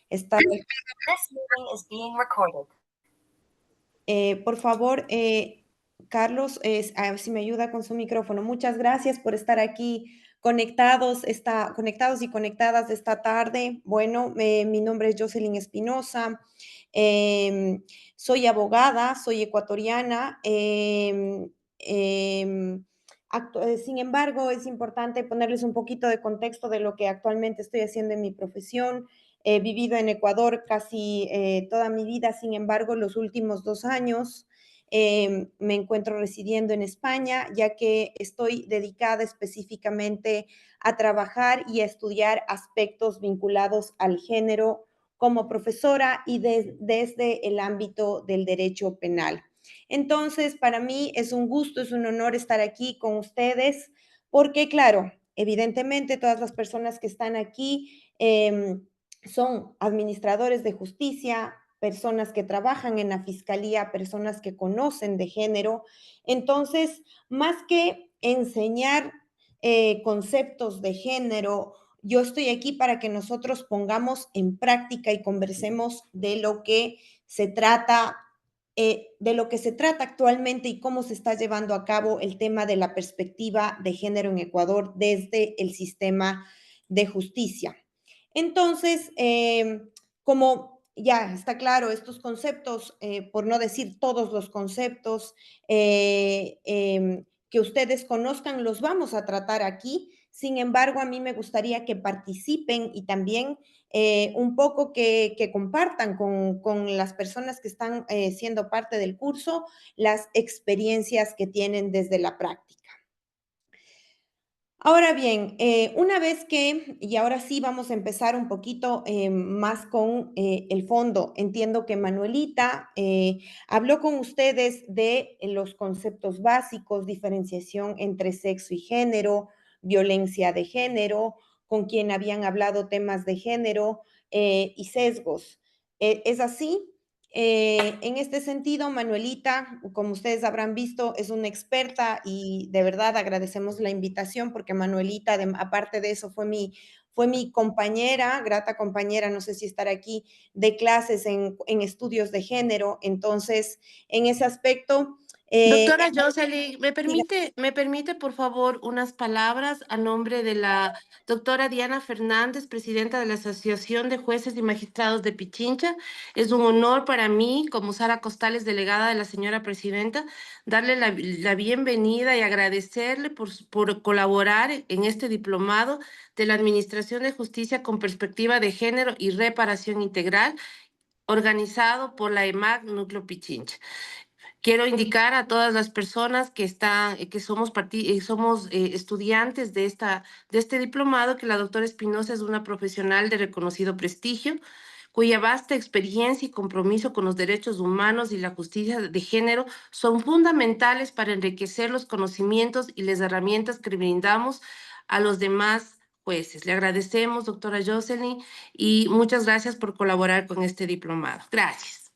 Está, This meeting is being recorded. por favor, Carlos, a ver si me ayuda con su micrófono. Muchas gracias por estar aquí conectados y conectadas esta tarde. Bueno, mi nombre es Jocelyn Espinosa. Soy abogada, soy ecuatoriana. Sin embargo, es importante ponerles un poquito de contexto de lo que actualmente estoy haciendo en mi profesión. He vivido en Ecuador casi toda mi vida, sin embargo, los últimos 2 años me encuentro residiendo en España, ya que estoy dedicada específicamente a trabajar y a estudiar aspectos vinculados al género como profesora y desde el ámbito del derecho penal. Entonces, para mí es un gusto, es un honor estar aquí con ustedes, porque claro, evidentemente todas las personas que están aquí son administradores de justicia, personas que trabajan en la fiscalía, personas que conocen de género. Entonces, más que enseñar conceptos de género, yo estoy aquí para que nosotros pongamos en práctica y conversemos de lo que se trata actualmente y cómo se está llevando a cabo el tema de la perspectiva de género en Ecuador desde el sistema de justicia. Entonces, como ya está claro, estos conceptos, por no decir todos los conceptos que ustedes conozcan, los vamos a tratar aquí. Sin embargo, a mí me gustaría que participen y también un poco que compartan con las personas que están siendo parte del curso las experiencias que tienen desde la práctica. Ahora bien, y ahora sí vamos a empezar un poquito más con el fondo. Entiendo que Manuelita habló con ustedes de los conceptos básicos, diferenciación entre sexo y género, violencia de género, con quien habían hablado temas de género y sesgos. ¿Es así? En este sentido, Manuelita, como ustedes habrán visto, es una experta y de verdad agradecemos la invitación porque Manuelita, aparte de eso, fue mi compañera, grata compañera, no sé si estar aquí, de clases en estudios de género. Entonces, en ese aspecto, Doctora Jocelyn, me permite, por favor, unas palabras a nombre de la doctora Diana Fernández, presidenta de la Asociación de Jueces y Magistrados de Pichincha. Es un honor para mí, como Sara Costales, delegada de la señora presidenta, darle la bienvenida y agradecerle por colaborar en este diplomado de la Administración de Justicia con perspectiva de género y reparación integral, organizado por la EMAC Núcleo Pichincha. Quiero indicar a todas las personas que somos estudiantes de este diplomado, que la doctora Espinosa es una profesional de reconocido prestigio, cuya vasta experiencia y compromiso con los derechos humanos y la justicia de género son fundamentales para enriquecer los conocimientos y las herramientas que brindamos a los demás jueces. Le agradecemos, doctora Jocelyn, y muchas gracias por colaborar con este diplomado. Gracias.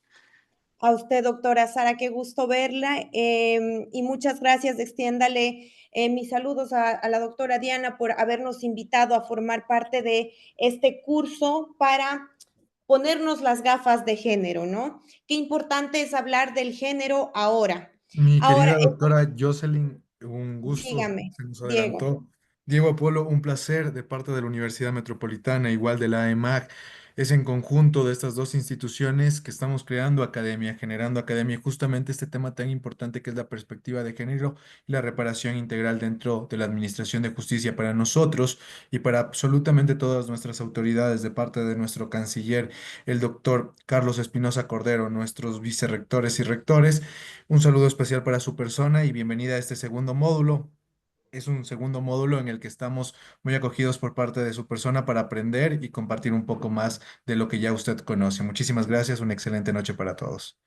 a usted, doctora Sara, qué gusto verla y muchas gracias. Extiéndale mis saludos a la doctora Diana por habernos invitado a formar parte de este curso para ponernos las gafas de género, ¿no? Qué importante es hablar del género ahora. Mi Ahora, querida doctora Jocelyn, un gusto, dígame, se nos Diego. adelantó. Diego Apolo, un placer de parte de la Universidad Metropolitana, igual de la EMAG. Es en conjunto de estas dos instituciones que estamos creando academia, generando academia, y justamente este tema tan importante que es la perspectiva de género y la reparación integral dentro de la Administración de Justicia para nosotros y para absolutamente todas nuestras autoridades, de parte de nuestro canciller, el doctor Carlos Espinosa Cordero, nuestros vicerrectores y rectores. Un saludo especial para su persona y bienvenida a este segundo módulo. Es un segundo módulo en el que estamos muy acogidos por parte de su persona para aprender y compartir un poco más de lo que ya usted conoce. Muchísimas gracias, una excelente noche para todos.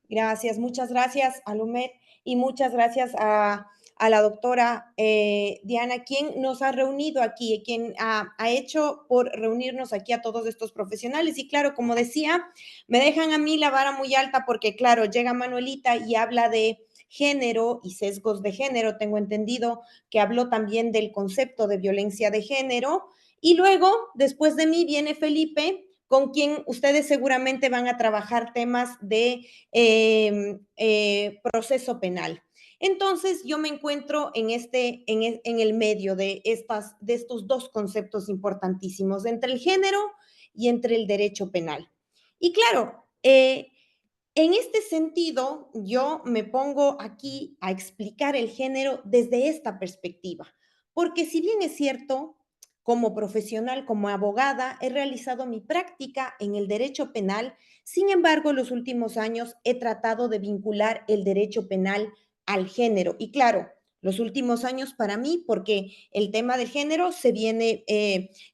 Gracias, muchas gracias a Lumet y muchas gracias a la doctora Diana, quien nos ha reunido aquí, quien ha hecho por reunirnos aquí a todos estos profesionales. Y claro, como decía, me dejan a mí la vara muy alta porque, claro, llega Manuelita y habla de género y sesgos de género. Tengo entendido que habló también del concepto de violencia de género. Y luego, después de mí, viene Felipe con quien ustedes seguramente van a trabajar temas de proceso penal. Entonces, yo me encuentro en el medio de estos dos conceptos importantísimos, entre el género y entre el derecho penal. Y claro, en este sentido, yo me pongo aquí a explicar el género desde esta perspectiva, porque si bien es cierto, como profesional, como abogada, he realizado mi práctica en el derecho penal. Sin embargo, en los últimos años he tratado de vincular el derecho penal al género. Y claro, los últimos años para mí, porque el tema del género se viene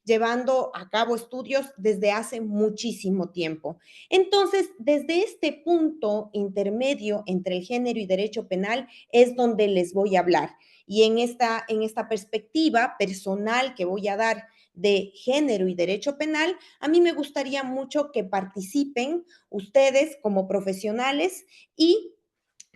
llevando a cabo estudios desde hace muchísimo tiempo. Entonces, desde este punto intermedio entre el género y derecho penal es donde les voy a hablar. Y en esta perspectiva personal que voy a dar de género y derecho penal, a mí me gustaría mucho que participen ustedes como profesionales y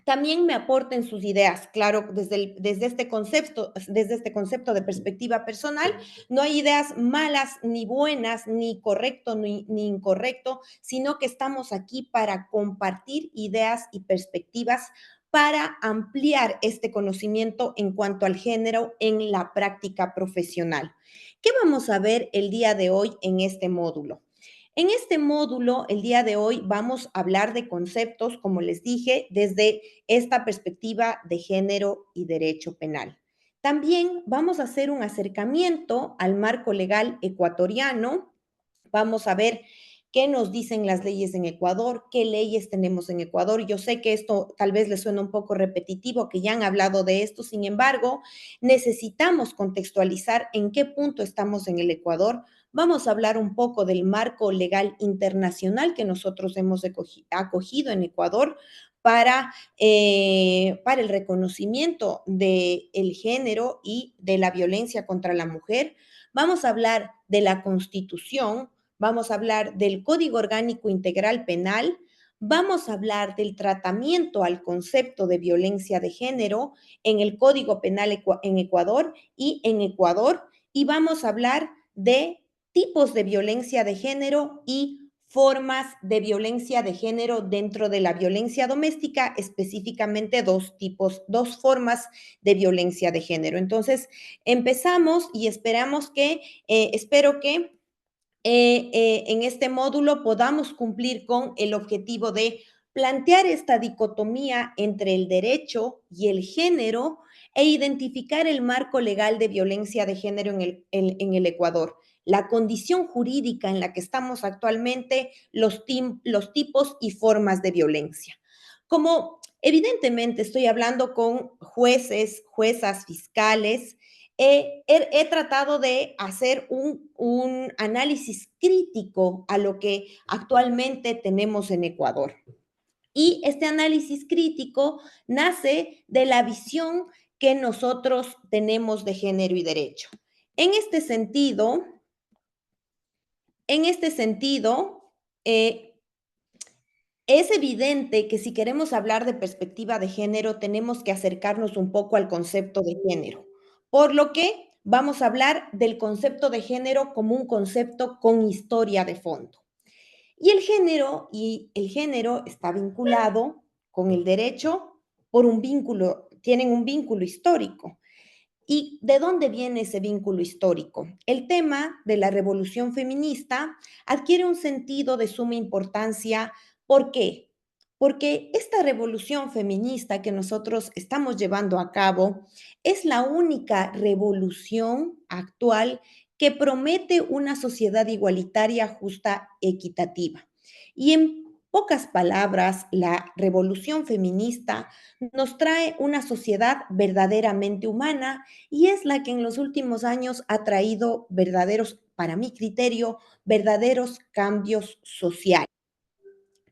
también me aporten sus ideas, claro, desde este concepto de perspectiva personal, no hay ideas malas ni buenas, ni correcto ni incorrecto, sino que estamos aquí para compartir ideas y perspectivas para ampliar este conocimiento en cuanto al género en la práctica profesional. ¿Qué vamos a ver el día de hoy en este módulo? En este módulo, el día de hoy, vamos a hablar de conceptos, como les dije, desde esta perspectiva de género y derecho penal. También vamos a hacer un acercamiento al marco legal ecuatoriano. Vamos a ver qué nos dicen las leyes en Ecuador, qué leyes tenemos en Ecuador. Yo sé que esto tal vez les suena un poco repetitivo, que ya han hablado de esto, sin embargo, necesitamos contextualizar en qué punto estamos en el Ecuador. Vamos a hablar un poco del marco legal internacional que nosotros hemos acogido en Ecuador para el reconocimiento del género y de la violencia contra la mujer. Vamos a hablar de la Constitución, vamos a hablar del Código Orgánico Integral Penal, vamos a hablar del tratamiento al concepto de violencia de género en el Código Penal en Ecuador y vamos a hablar de tipos de violencia de género y formas de violencia de género dentro de la violencia doméstica, específicamente dos formas de violencia de género. Entonces, empezamos y espero que en este módulo podamos cumplir con el objetivo de plantear esta dicotomía entre el derecho y el género e identificar el marco legal de violencia de género en el Ecuador, la condición jurídica en la que estamos actualmente, los tipos y formas de violencia. Como evidentemente estoy hablando con jueces, juezas, fiscales, he tratado de hacer un análisis crítico a lo que actualmente tenemos en Ecuador. Y este análisis crítico nace de la visión que nosotros tenemos de género y derecho. En este sentido, eh, es evidente que si queremos hablar de perspectiva de género, tenemos que acercarnos un poco al concepto de género, por lo que vamos a hablar del concepto de género como un concepto con historia de fondo. Y el género está vinculado con el derecho tienen un vínculo histórico. ¿Y de dónde viene ese vínculo histórico? El tema de la revolución feminista adquiere un sentido de suma importancia. ¿Por qué? Porque esta revolución feminista que nosotros estamos llevando a cabo es la única revolución actual que promete una sociedad igualitaria, justa, equitativa. Y en pocas palabras, la revolución feminista nos trae una sociedad verdaderamente humana y es la que en los últimos años ha traído para mi criterio, verdaderos cambios sociales.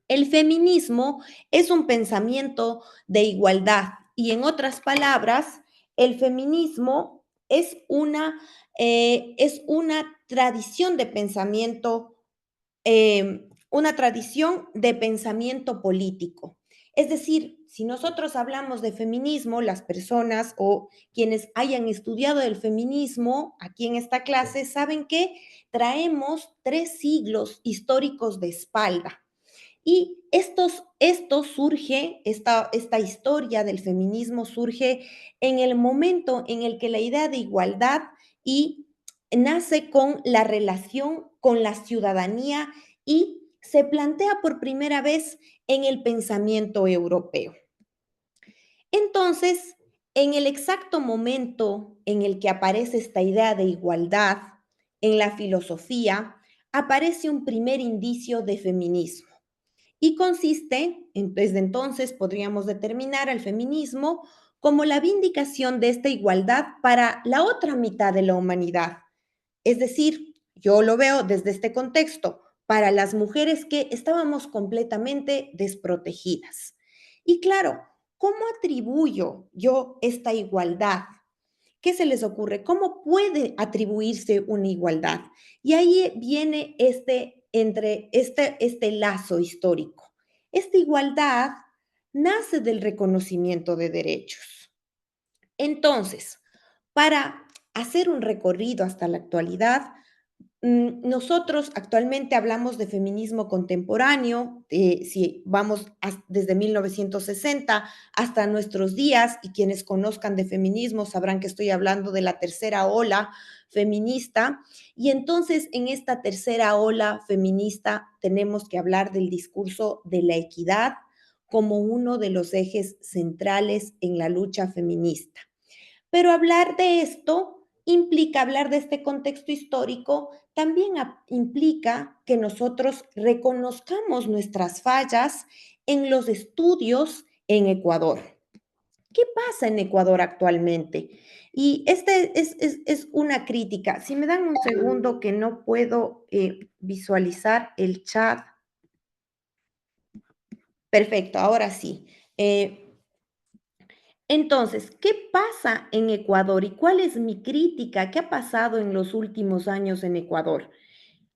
El feminismo es un pensamiento de igualdad y en otras palabras, el feminismo es una tradición de pensamiento, una tradición de pensamiento político. Es decir, si nosotros hablamos de feminismo, las personas o quienes hayan estudiado el feminismo aquí en esta clase saben que traemos 3 siglos históricos de espalda. Y esto surge, esta historia del feminismo surge en el momento en el que la idea de igualdad y nace con la relación con la ciudadanía y se plantea por primera vez en el pensamiento europeo. Entonces, en el exacto momento en el que aparece esta idea de igualdad en la filosofía, aparece un primer indicio de feminismo y consiste, desde entonces podríamos determinar al feminismo como la vindicación de esta igualdad para la otra mitad de la humanidad. Es decir, yo lo veo desde este contexto, para las mujeres que estábamos completamente desprotegidas. Y claro, ¿cómo atribuyo yo esta igualdad? ¿Qué se les ocurre? ¿Cómo puede atribuirse una igualdad? Y ahí viene este lazo histórico. Esta igualdad nace del reconocimiento de derechos. Entonces, para hacer un recorrido hasta la actualidad, nosotros actualmente hablamos de feminismo contemporáneo, si vamos desde 1960 hasta nuestros días, y quienes conozcan de feminismo sabrán que estoy hablando de la tercera ola feminista, y entonces en esta tercera ola feminista tenemos que hablar del discurso de la equidad como uno de los ejes centrales en la lucha feminista. Pero hablar de esto implica hablar de este contexto histórico, también implica que nosotros reconozcamos nuestras fallas en los estudios en Ecuador. ¿Qué pasa en Ecuador actualmente? Y este es una crítica. Si me dan un segundo que no puedo visualizar el chat. Perfecto, ahora sí. Entonces, ¿qué pasa en Ecuador y cuál es mi crítica? ¿Qué ha pasado en los últimos años en Ecuador?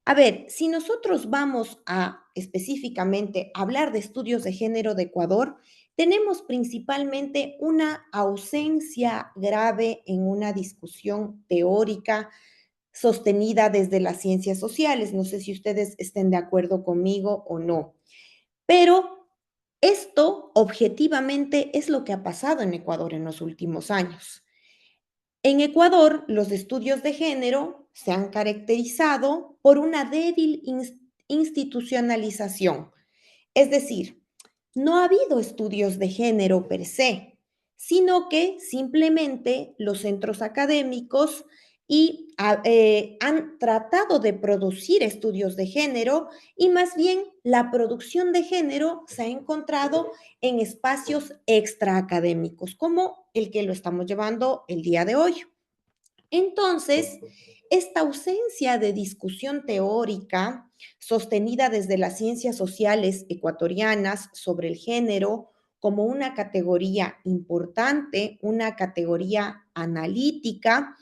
A ver, si nosotros vamos a específicamente hablar de estudios de género de Ecuador, tenemos principalmente una ausencia grave en una discusión teórica sostenida desde las ciencias sociales. No sé si ustedes estén de acuerdo conmigo o no. Pero esto objetivamente es lo que ha pasado en Ecuador en los últimos años. En Ecuador, los estudios de género se han caracterizado por una débil institucionalización. Es decir, no ha habido estudios de género per se, sino que simplemente los centros académicos han tratado de producir estudios de género y más bien la producción de género se ha encontrado en espacios extraacadémicos, como el que lo estamos llevando el día de hoy. Entonces, esta ausencia de discusión teórica sostenida desde las ciencias sociales ecuatorianas sobre el género como una categoría importante, una categoría analítica,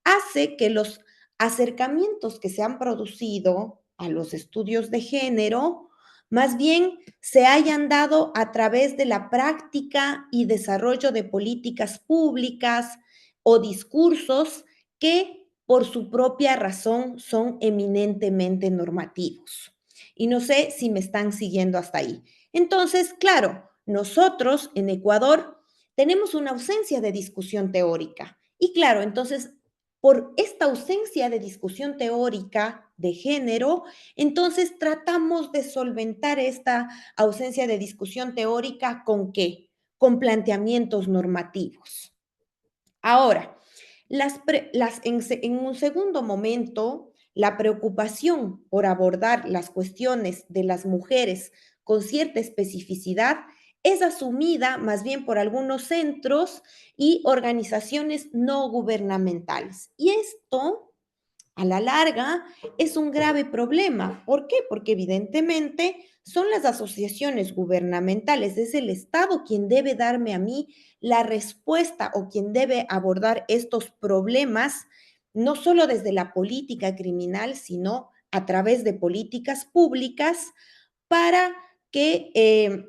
hace que los acercamientos que se han producido a los estudios de género más bien se hayan dado a través de la práctica y desarrollo de políticas públicas o discursos que por su propia razón son eminentemente normativos. Y no sé si me están siguiendo hasta ahí. Entonces, claro, nosotros en Ecuador tenemos una ausencia de discusión teórica. Y claro, entonces, por esta ausencia de discusión teórica de género, entonces tratamos de solventar esta ausencia de discusión teórica ¿con qué? Con planteamientos normativos. Ahora, en un segundo momento, la preocupación por abordar las cuestiones de las mujeres con cierta especificidad es asumida más bien por algunos centros y organizaciones no gubernamentales. Y esto, a la larga, es un grave problema. ¿Por qué? Porque evidentemente son las asociaciones gubernamentales, es el Estado quien debe darme a mí la respuesta o quien debe abordar estos problemas, no solo desde la política criminal, sino a través de políticas públicas para que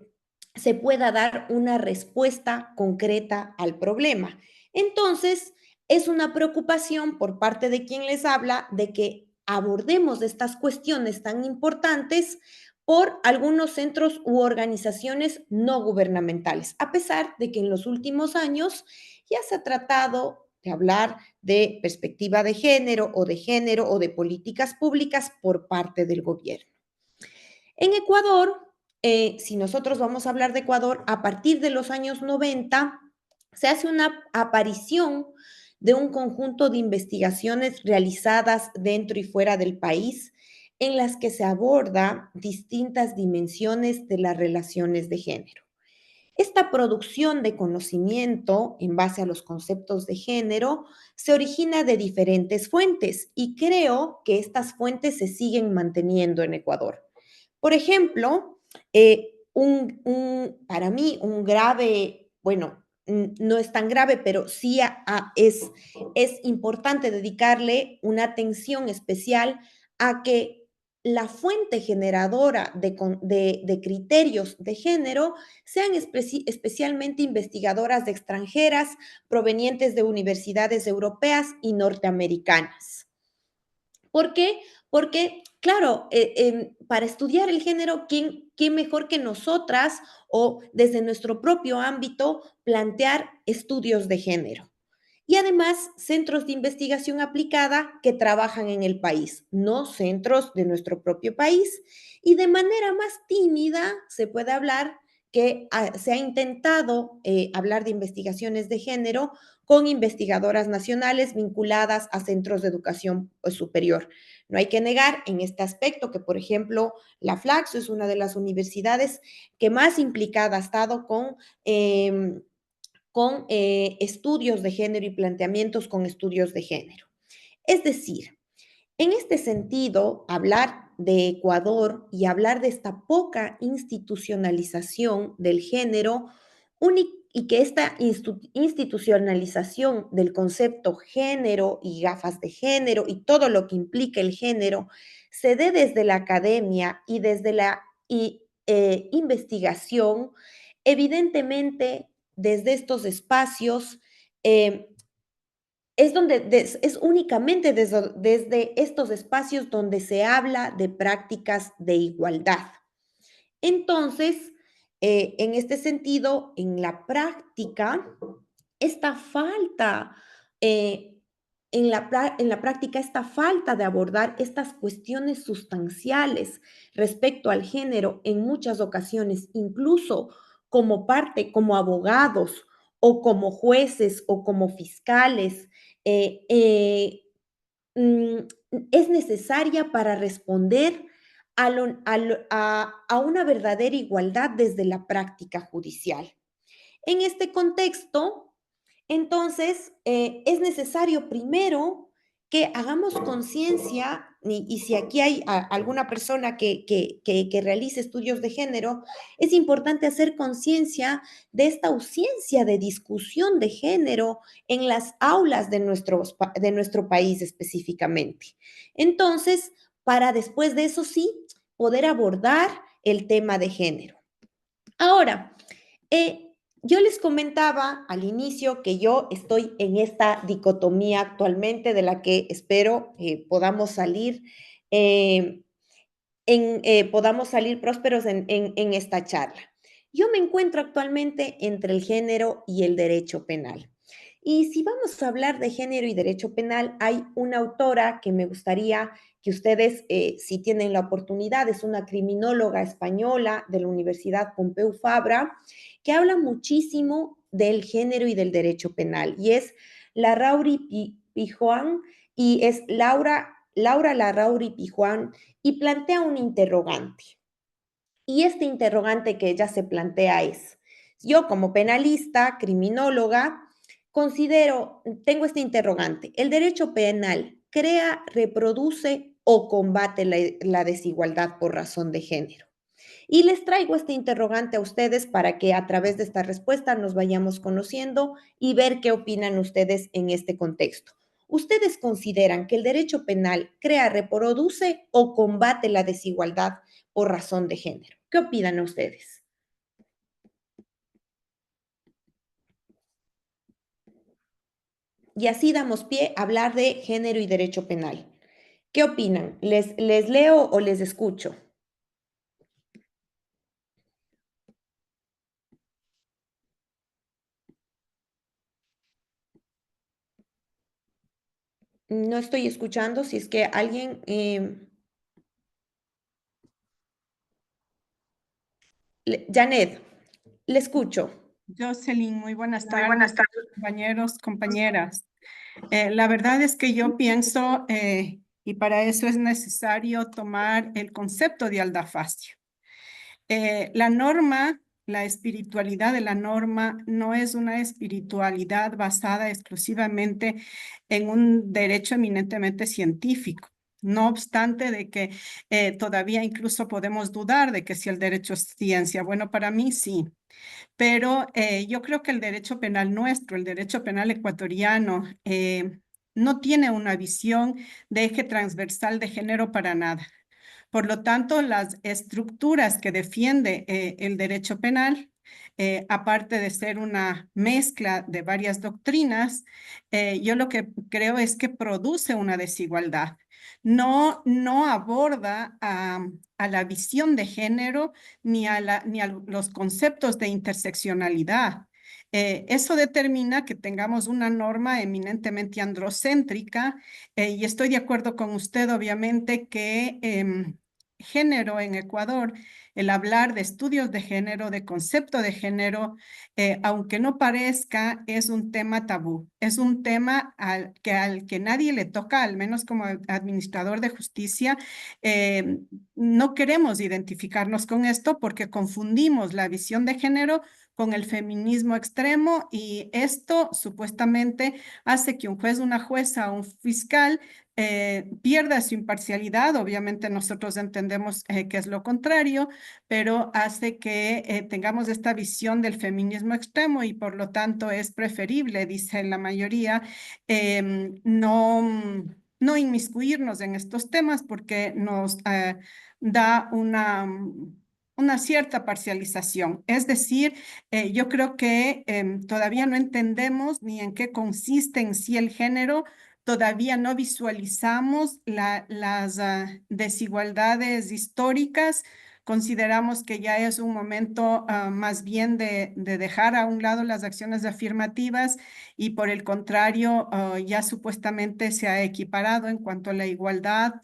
se pueda dar una respuesta concreta al problema. Entonces, es una preocupación por parte de quien les habla de que abordemos estas cuestiones tan importantes por algunos centros u organizaciones no gubernamentales, a pesar de que en los últimos años ya se ha tratado de hablar de perspectiva de género o de políticas públicas por parte del gobierno. En Ecuador, si nosotros vamos a hablar de Ecuador, a partir de los años 90 se hace una aparición de un conjunto de investigaciones realizadas dentro y fuera del país en las que se aborda distintas dimensiones de las relaciones de género. Esta producción de conocimiento en base a los conceptos de género se origina de diferentes fuentes y creo que estas fuentes se siguen manteniendo en Ecuador. Por ejemplo, para mí un grave, bueno, no es tan grave, pero sí es importante dedicarle una atención especial a que la fuente generadora de criterios de género sean especialmente investigadoras de extranjeras provenientes de universidades europeas y norteamericanas. ¿Por qué? Porque, claro, para estudiar el género, ¿quién mejor que nosotras o desde nuestro propio ámbito plantear estudios de género? Y además, centros de investigación aplicada que trabajan en el país, no centros de nuestro propio país. Y de manera más tímida se puede hablar que se ha intentado hablar de investigaciones de género con investigadoras nacionales vinculadas a centros de educación superior. No hay que negar en este aspecto que, por ejemplo, la Flaxo es una de las universidades que más implicada ha estado con estudios de género y planteamientos con estudios de género. Es decir, en este sentido, hablar de Ecuador y hablar de esta poca institucionalización del género y que esta institucionalización del concepto género y gafas de género y todo lo que implica el género se dé desde la academia y desde la investigación, evidentemente desde estos espacios es únicamente desde estos espacios donde se habla de prácticas de igualdad. Entonces, en este sentido, en la práctica, esta falta, en la práctica, esta falta de abordar estas cuestiones sustanciales respecto al género en muchas ocasiones, incluso como parte, como abogados o como jueces o como fiscales, eh, eh, mm, es necesaria para responder a una verdadera igualdad desde la práctica judicial. En este contexto, entonces, es necesario primero que hagamos conciencia, y si aquí hay alguna persona que realice estudios de género, es importante hacer conciencia de esta ausencia de discusión de género en las aulas de nuestro país específicamente. Entonces, para después de eso sí, poder abordar el tema de género. Ahora, yo les comentaba al inicio que yo estoy en esta dicotomía actualmente de la que espero podamos salir, eh, podamos salir prósperos en esta charla. Yo me encuentro actualmente entre el género y el derecho penal. Y si vamos a hablar de género y derecho penal, hay una autora que me gustaría que ustedes, si tienen la oportunidad, es una criminóloga española de la Universidad Pompeu Fabra, que habla muchísimo del género y del derecho penal, y es Larrauri Pijuan, y es Laura Larrauri Pijuan, y plantea un interrogante. Y este interrogante que ella se plantea es, yo como penalista, criminóloga, tengo este interrogante, ¿el derecho penal crea, reproduce o combate la desigualdad por razón de género? Y les traigo este interrogante a ustedes para que a través de esta respuesta nos vayamos conociendo y ver qué opinan ustedes en este contexto. ¿Ustedes consideran que el derecho penal crea, reproduce o combate la desigualdad por razón de género? ¿Qué opinan ustedes? y así damos pie a hablar de género y derecho penal. ¿Qué opinan? ¿Les leo o les escucho? No estoy escuchando, si es que alguien... Janet, le escucho. Jocelyn, muy buenas Muy buenas tardes, tardes. compañeros, compañeras. La verdad es que yo pienso, y para eso es necesario tomar el concepto de aldafacio. La norma, la espiritualidad de la norma no es una espiritualidad basada exclusivamente en un derecho eminentemente científico. No obstante de que todavía incluso podemos dudar de que si el derecho es ciencia. Bueno, para mí sí. Pero yo creo que el derecho penal nuestro, el derecho penal ecuatoriano, no tiene una visión de eje transversal de género para nada. Por lo tanto, las estructuras que defiende el derecho penal, aparte de ser una mezcla de varias doctrinas, yo lo que creo es que produce una desigualdad. No aborda a la visión de género ni a los conceptos de interseccionalidad. Eso determina que tengamos una norma eminentemente androcéntrica y estoy de acuerdo con usted, obviamente, que género en Ecuador, el hablar de estudios de género, de concepto de género, aunque no parezca, es un tema tabú. Es un tema al que nadie le toca, al menos como administrador de justicia. No queremos identificarnos con esto porque confundimos la visión de género con el feminismo extremo y esto supuestamente hace que un juez, una jueza o un fiscal pierda su imparcialidad. Obviamente nosotros entendemos que es lo contrario, pero hace que tengamos esta visión del feminismo extremo y por lo tanto es preferible, dice la mayoría, no inmiscuirnos en estos temas porque nos da una cierta parcialización. Es decir, yo creo que todavía no entendemos ni en qué consiste en sí el género, todavía no visualizamos las desigualdades históricas. Consideramos que ya es un momento más bien de dejar a un lado las acciones afirmativas y por el contrario ya supuestamente se ha equiparado en cuanto a la igualdad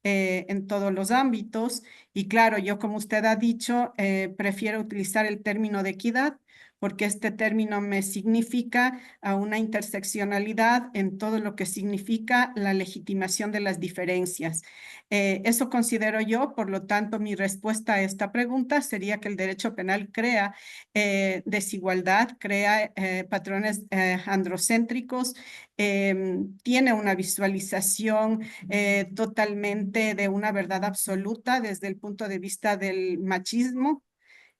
en todos los ámbitos. Y claro, yo como usted ha dicho, prefiero utilizar el término de equidad porque este término me significa a una interseccionalidad en todo lo que significa la legitimación de las diferencias. Eso considero yo, por lo tanto, mi respuesta a esta pregunta sería que el derecho penal crea desigualdad, crea patrones androcéntricos, tiene una visualización totalmente de una verdad absoluta desde el punto de vista del machismo.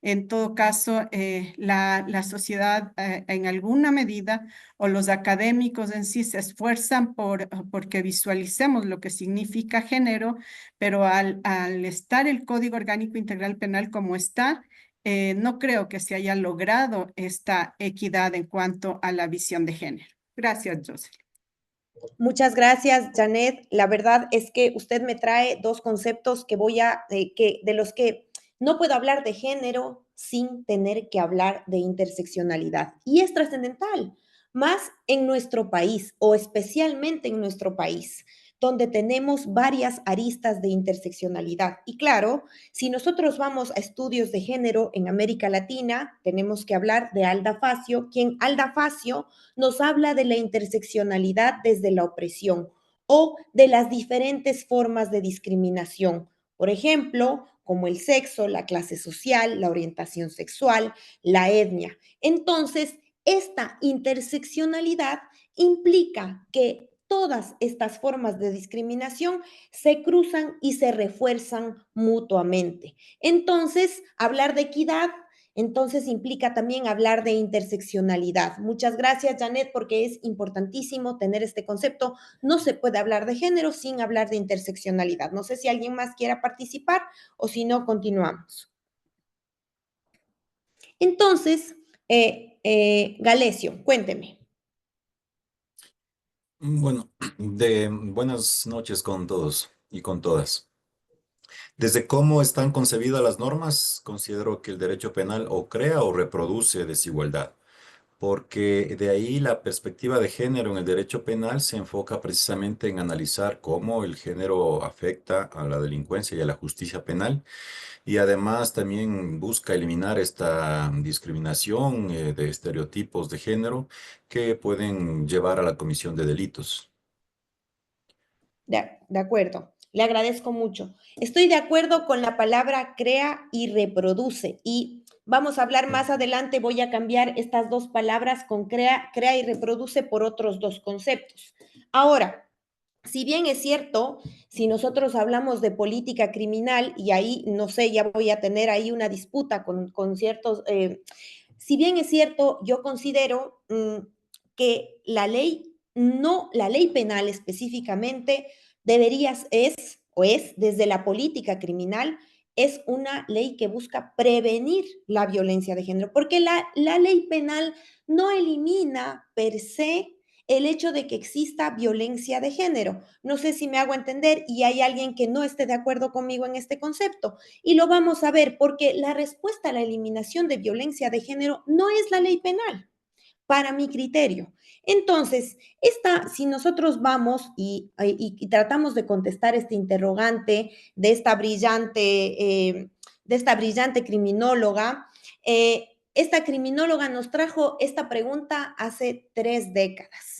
En todo caso, la sociedad en alguna medida o los académicos en sí se esfuerzan porque visualicemos lo que significa género, pero al estar el Código Orgánico Integral Penal como está, no creo que se haya logrado esta equidad en cuanto a la visión de género. Gracias, José. Muchas gracias, Janet. La verdad es que usted me trae dos conceptos de los que no puedo hablar de género sin tener que hablar de interseccionalidad. Y es trascendental, más en nuestro país o especialmente en nuestro país, donde tenemos varias aristas de interseccionalidad. Y claro, si nosotros vamos a estudios de género en América Latina, tenemos que hablar de Alda Facio, quien Alda Facio nos habla de la interseccionalidad desde la opresión o de las diferentes formas de discriminación. Por ejemplo, como el sexo, la clase social, la orientación sexual, la etnia. Entonces, esta interseccionalidad implica que todas estas formas de discriminación se cruzan y se refuerzan mutuamente. Entonces, hablar de equidad entonces implica también hablar de interseccionalidad. Muchas gracias, Janet, porque es importantísimo tener este concepto. No se puede hablar de género sin hablar de interseccionalidad. No sé si alguien más quiera participar o si no, continuamos. Entonces, Galesio, cuénteme. Bueno, buenas noches con todos y con todas. Desde cómo están concebidas las normas, considero que el derecho penal o crea o reproduce desigualdad, porque de ahí la perspectiva de género en el derecho penal se enfoca precisamente en analizar cómo el género afecta a la delincuencia y a la justicia penal, y además también busca eliminar esta discriminación de estereotipos de género que pueden llevar a la comisión de delitos. De acuerdo, le agradezco mucho. Estoy de acuerdo con la palabra crea y reproduce. Y vamos a hablar más adelante, voy a cambiar estas dos palabras con crea y reproduce por otros dos conceptos. Ahora, si bien es cierto, si nosotros hablamos de política criminal, y ahí, no sé, ya voy a tener ahí una disputa con ciertos, si bien es cierto, yo considero que la ley, no, la ley penal específicamente, o es, desde la política criminal, es una ley que busca prevenir la violencia de género, porque la ley penal no elimina per se el hecho de que exista violencia de género. No sé si me hago entender y hay alguien que no esté de acuerdo conmigo en este concepto. Y lo vamos a ver porque la respuesta a la eliminación de violencia de género no es la ley penal, para mi criterio. Entonces, si nosotros vamos y tratamos de contestar este interrogante de esta brillante criminóloga, esta criminóloga nos trajo esta pregunta hace 3 décadas.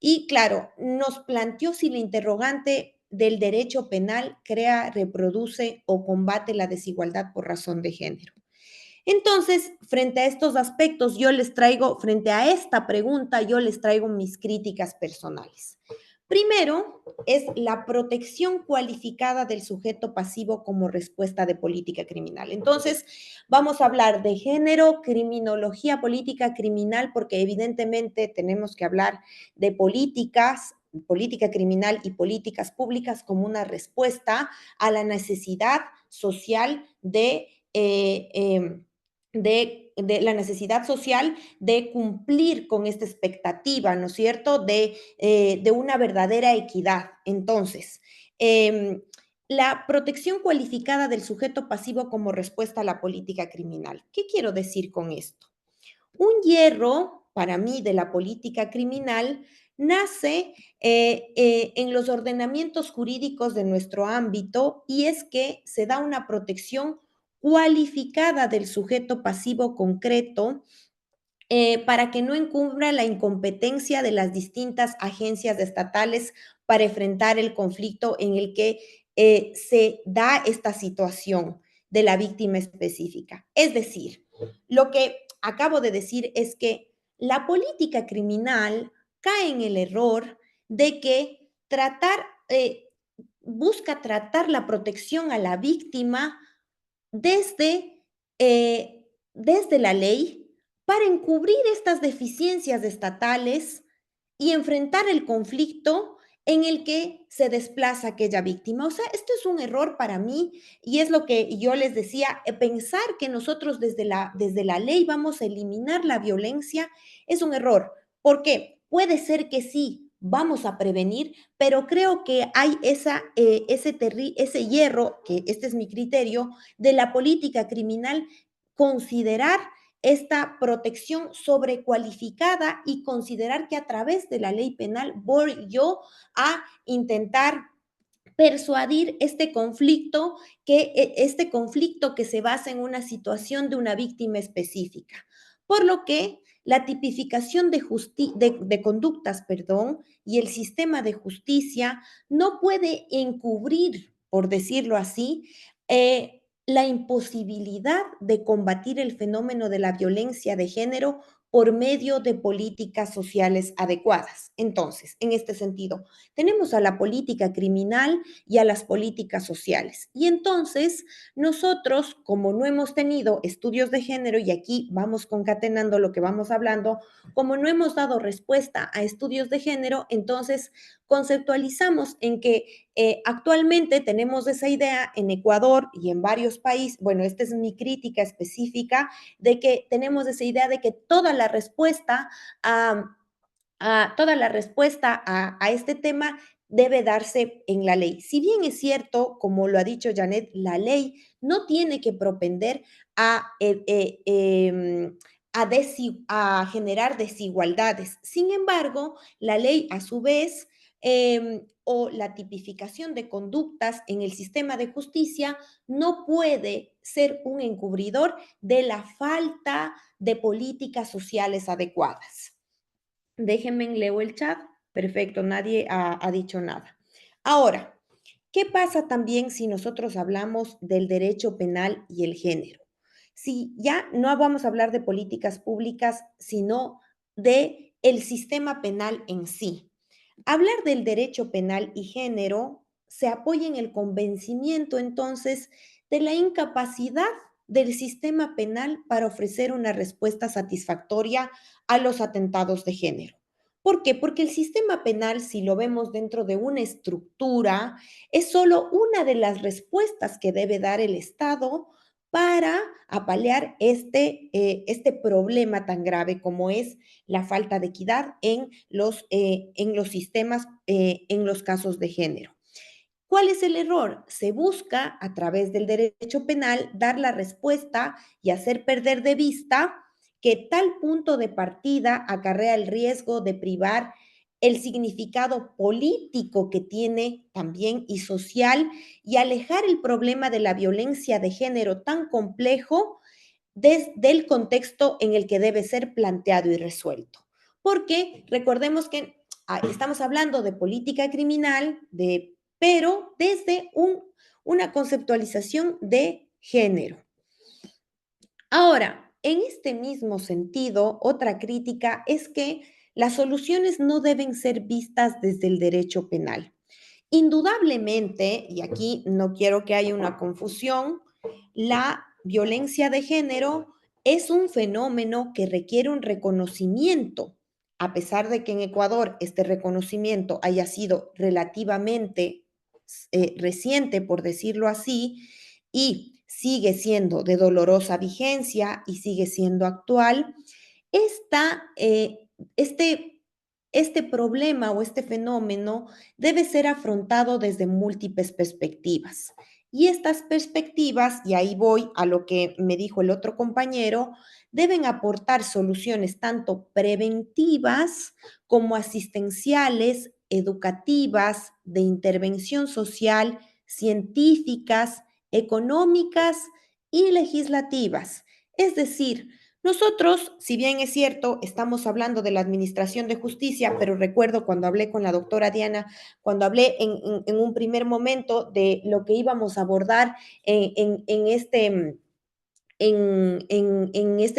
Y claro, nos planteó si la interrogante del derecho penal crea, reproduce o combate la desigualdad por razón de género. Entonces, frente a estos aspectos, frente a esta pregunta, yo les traigo mis críticas personales. Primero, es la protección cualificada del sujeto pasivo como respuesta de política criminal. Entonces, vamos a hablar de género, criminología política criminal, porque evidentemente tenemos que hablar de política criminal y políticas públicas como una respuesta a la necesidad social la necesidad social de cumplir con esta expectativa, ¿no es cierto?, de una verdadera equidad. Entonces, la protección cualificada del sujeto pasivo como respuesta a la política criminal. ¿Qué quiero decir con esto? Un hierro, para mí, de la política criminal nace en los ordenamientos jurídicos de nuestro ámbito y es que se da una protección cualificada del sujeto pasivo concreto para que no encumbra la incompetencia de las distintas agencias estatales para enfrentar el conflicto en el que se da esta situación de la víctima específica. Es decir, lo que acabo de decir es que la política criminal cae en el error de que busca tratar la protección a la víctima desde, desde la ley para encubrir estas deficiencias estatales y enfrentar el conflicto en el que se desplaza aquella víctima. O sea, esto es un error para mí y es lo que yo les decía, pensar que nosotros desde la ley vamos a eliminar la violencia es un error. ¿Por qué? Puede ser que sí, vamos a prevenir, pero creo que hay ese hierro, que este es mi criterio, de la política criminal, considerar esta protección sobrecualificada y considerar que a través de la ley penal voy yo a intentar persuadir este conflicto que se basa en una situación de una víctima específica. Por lo que la tipificación de conductas, perdón, y el sistema de justicia no puede encubrir, por decirlo así, la imposibilidad de combatir el fenómeno de la violencia de género por medio de políticas sociales adecuadas. Entonces, en este sentido, tenemos a la política criminal y a las políticas sociales. Y entonces, nosotros, como no hemos tenido estudios de género, y aquí vamos concatenando lo que vamos hablando, como no hemos dado respuesta a estudios de género, entonces conceptualizamos en que actualmente tenemos esa idea en Ecuador y en varios países, bueno, esta es mi crítica específica, de que tenemos esa idea de que toda la respuesta toda la respuesta a este tema debe darse en la ley. Si bien es cierto, como lo ha dicho Janet, la ley no tiene que propender a, a generar desigualdades. Sin embargo, la ley a su vez o la tipificación de conductas en el sistema de justicia no puede ser un encubridor de la falta de políticas sociales adecuadas. Déjenme leo el chat. Perfecto, nadie ha dicho nada. Ahora, ¿qué pasa también si nosotros hablamos del derecho penal y el género? Si ya no vamos a hablar de políticas públicas, sino de el sistema penal en sí. Hablar del derecho penal y género se apoya en el convencimiento entonces de la incapacidad del sistema penal para ofrecer una respuesta satisfactoria a los atentados de género. ¿Por qué? Porque el sistema penal, si lo vemos dentro de una estructura, es solo una de las respuestas que debe dar el Estado para apalear este problema tan grave como es la falta de equidad en los sistemas, en los casos de género. ¿Cuál es el error? Se busca a través del derecho penal dar la respuesta y hacer perder de vista que tal punto de partida acarrea el riesgo de privar el significado político que tiene también y social y alejar el problema de la violencia de género tan complejo desde el contexto en el que debe ser planteado y resuelto. Porque recordemos que estamos hablando de política criminal, pero desde una conceptualización de género. Ahora, en este mismo sentido, otra crítica es que las soluciones no deben ser vistas desde el derecho penal. Indudablemente, y aquí no quiero que haya una confusión, la violencia de género es un fenómeno que requiere un reconocimiento, a pesar de que en Ecuador este reconocimiento haya sido relativamente reciente, por decirlo así, y sigue siendo de dolorosa vigencia y sigue siendo actual, esta, este problema o este fenómeno debe ser afrontado desde múltiples perspectivas. Y estas perspectivas, y ahí voy a lo que me dijo el otro compañero, deben aportar soluciones tanto preventivas como asistenciales, educativas, de intervención social, científicas, económicas y legislativas. Es decir, nosotros, si bien es cierto, estamos hablando de la administración de justicia, pero recuerdo cuando hablé con la doctora Diana, cuando hablé en un primer momento de lo que íbamos a abordar en este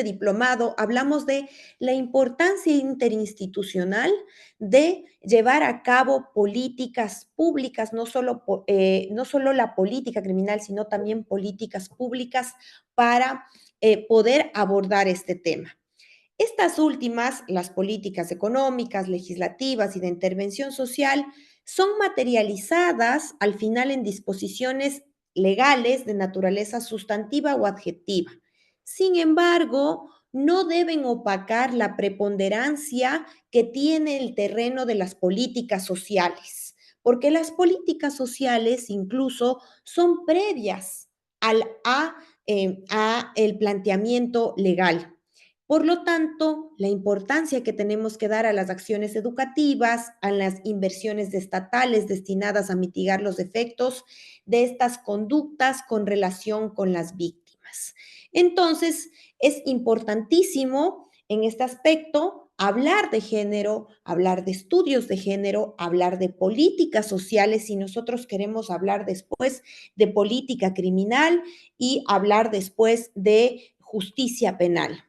diplomado, hablamos de la importancia interinstitucional de llevar a cabo políticas públicas, no solo la política criminal, sino también políticas públicas para poder abordar este tema. Estas últimas, las políticas económicas, legislativas y de intervención social, son materializadas al final en disposiciones legales de naturaleza sustantiva o adjetiva. Sin embargo, no deben opacar la preponderancia que tiene el terreno de las políticas sociales, porque las políticas sociales incluso son previas a el planteamiento legal. Por lo tanto, la importancia que tenemos que dar a las acciones educativas, a las inversiones estatales destinadas a mitigar los efectos de estas conductas con relación con las víctimas. Entonces, es importantísimo en este aspecto hablar de género, hablar de estudios de género, hablar de políticas sociales si nosotros queremos hablar después de política criminal y hablar después de justicia penal.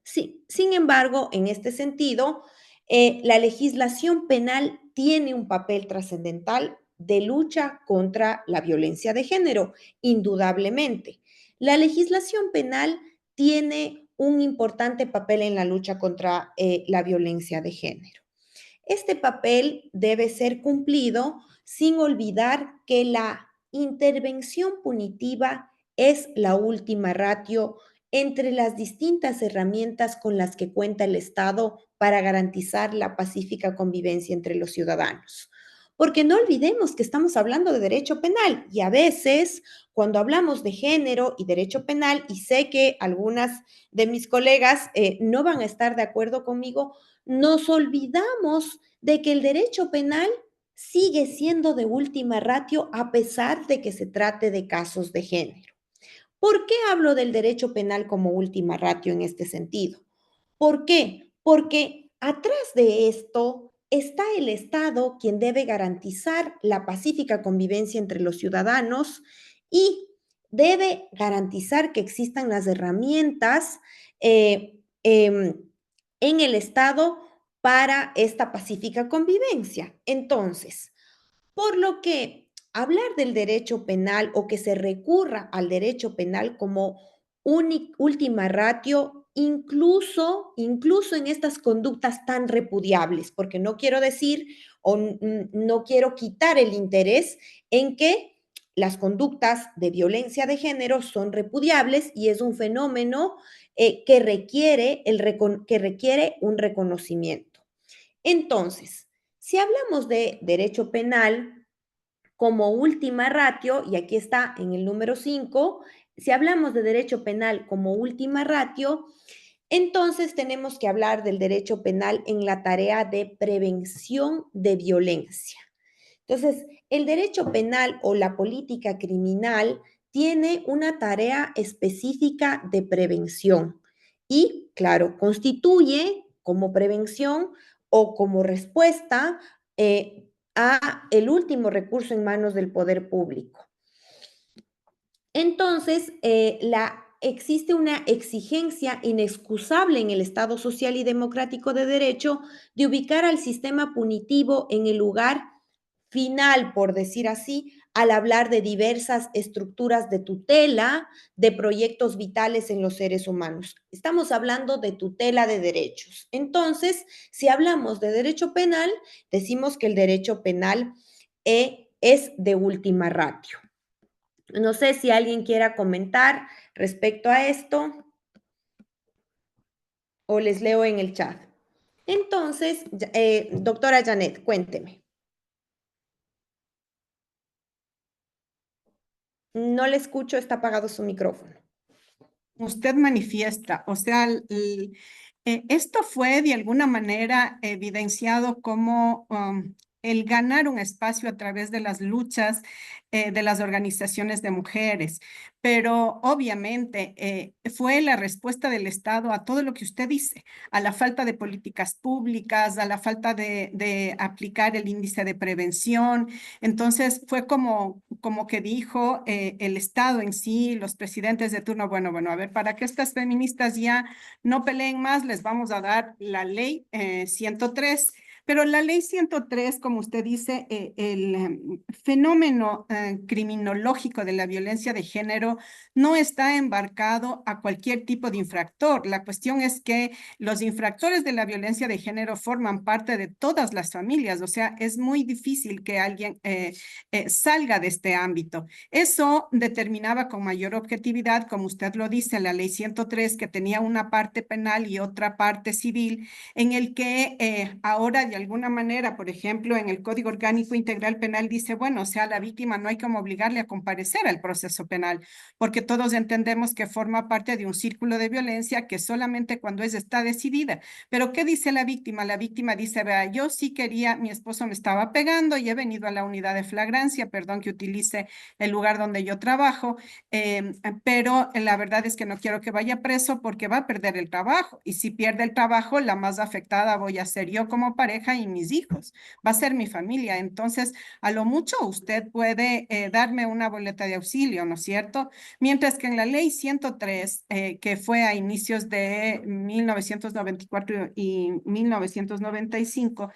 Sí, sin embargo, en este sentido, la legislación penal tiene un papel trascendental de lucha contra la violencia de género, indudablemente. La legislación penal tiene un importante papel en la lucha contra la violencia de género. Este papel debe ser cumplido sin olvidar que la intervención punitiva es la última ratio entre las distintas herramientas con las que cuenta el Estado para garantizar la pacífica convivencia entre los ciudadanos. Porque no olvidemos que estamos hablando de derecho penal y a veces cuando hablamos de género y derecho penal, y sé que algunas de mis colegas no van a estar de acuerdo conmigo, nos olvidamos de que el derecho penal sigue siendo de última ratio a pesar de que se trate de casos de género. ¿Por qué hablo del derecho penal como última ratio en este sentido? ¿Por qué? Porque atrás de esto está el Estado quien debe garantizar la pacífica convivencia entre los ciudadanos y debe garantizar que existan las herramientas en el Estado para esta pacífica convivencia. Entonces, por lo que hablar del derecho penal o que se recurra al derecho penal como última ratio, incluso en estas conductas tan repudiables, porque no quiero decir o no quiero quitar el interés en que las conductas de violencia de género son repudiables y es un fenómeno que requiere un reconocimiento. Entonces, si hablamos de derecho penal como última ratio, y aquí está en el número 5, si hablamos de derecho penal como última ratio, entonces tenemos que hablar del derecho penal en la tarea de prevención de violencia. Entonces, el derecho penal o la política criminal tiene una tarea específica de prevención y, claro, constituye como prevención o como respuesta a el último recurso en manos del poder público. Entonces, existe una exigencia inexcusable en el Estado social y democrático de derecho de ubicar al sistema punitivo en el lugar final, por decir así, al hablar de diversas estructuras de tutela de proyectos vitales en los seres humanos. Estamos hablando de tutela de derechos. Entonces, si hablamos de derecho penal, decimos que el derecho penal es de última ratio. No sé si alguien quiera comentar respecto a esto o les leo en el chat. Entonces, doctora Janet, cuénteme. No le escucho, está apagado su micrófono. Usted manifiesta, o sea, esto fue de alguna manera evidenciado como el ganar un espacio a través de las luchas de las organizaciones de mujeres, pero obviamente fue la respuesta del Estado a todo lo que usted dice, a la falta de políticas públicas, a la falta de aplicar el índice de prevención. Entonces fue como que dijo el Estado en sí, los presidentes de turno, bueno, a ver, para que estas feministas ya no peleen más, les vamos a dar la ley 103. Pero la ley 103, como usted dice, el fenómeno criminológico de la violencia de género no está embarcado a cualquier tipo de infractor. La cuestión es que los infractores de la violencia de género forman parte de todas las familias, o sea, es muy difícil que alguien salga de este ámbito. Eso determinaba con mayor objetividad, como usted lo dice, la ley 103, que tenía una parte penal y otra parte civil, en el que ahora de alguna manera, por ejemplo, en el Código Orgánico Integral Penal dice, bueno, o sea, la víctima no hay como obligarle a comparecer al proceso penal, porque todos entendemos que forma parte de un círculo de violencia que solamente cuando está decidida. Pero ¿qué dice la víctima? La víctima dice, vea, yo sí quería, mi esposo me estaba pegando y he venido a la unidad de flagrancia, perdón que utilice el lugar donde yo trabajo, pero la verdad es que no quiero que vaya preso porque va a perder el trabajo, y si pierde el trabajo, la más afectada voy a ser yo como pareja y mis hijos, va a ser mi familia. Entonces, a lo mucho usted puede darme una boleta de auxilio, ¿no es cierto? Mientras que en la ley 103, que fue a inicios de 1994 y 1995,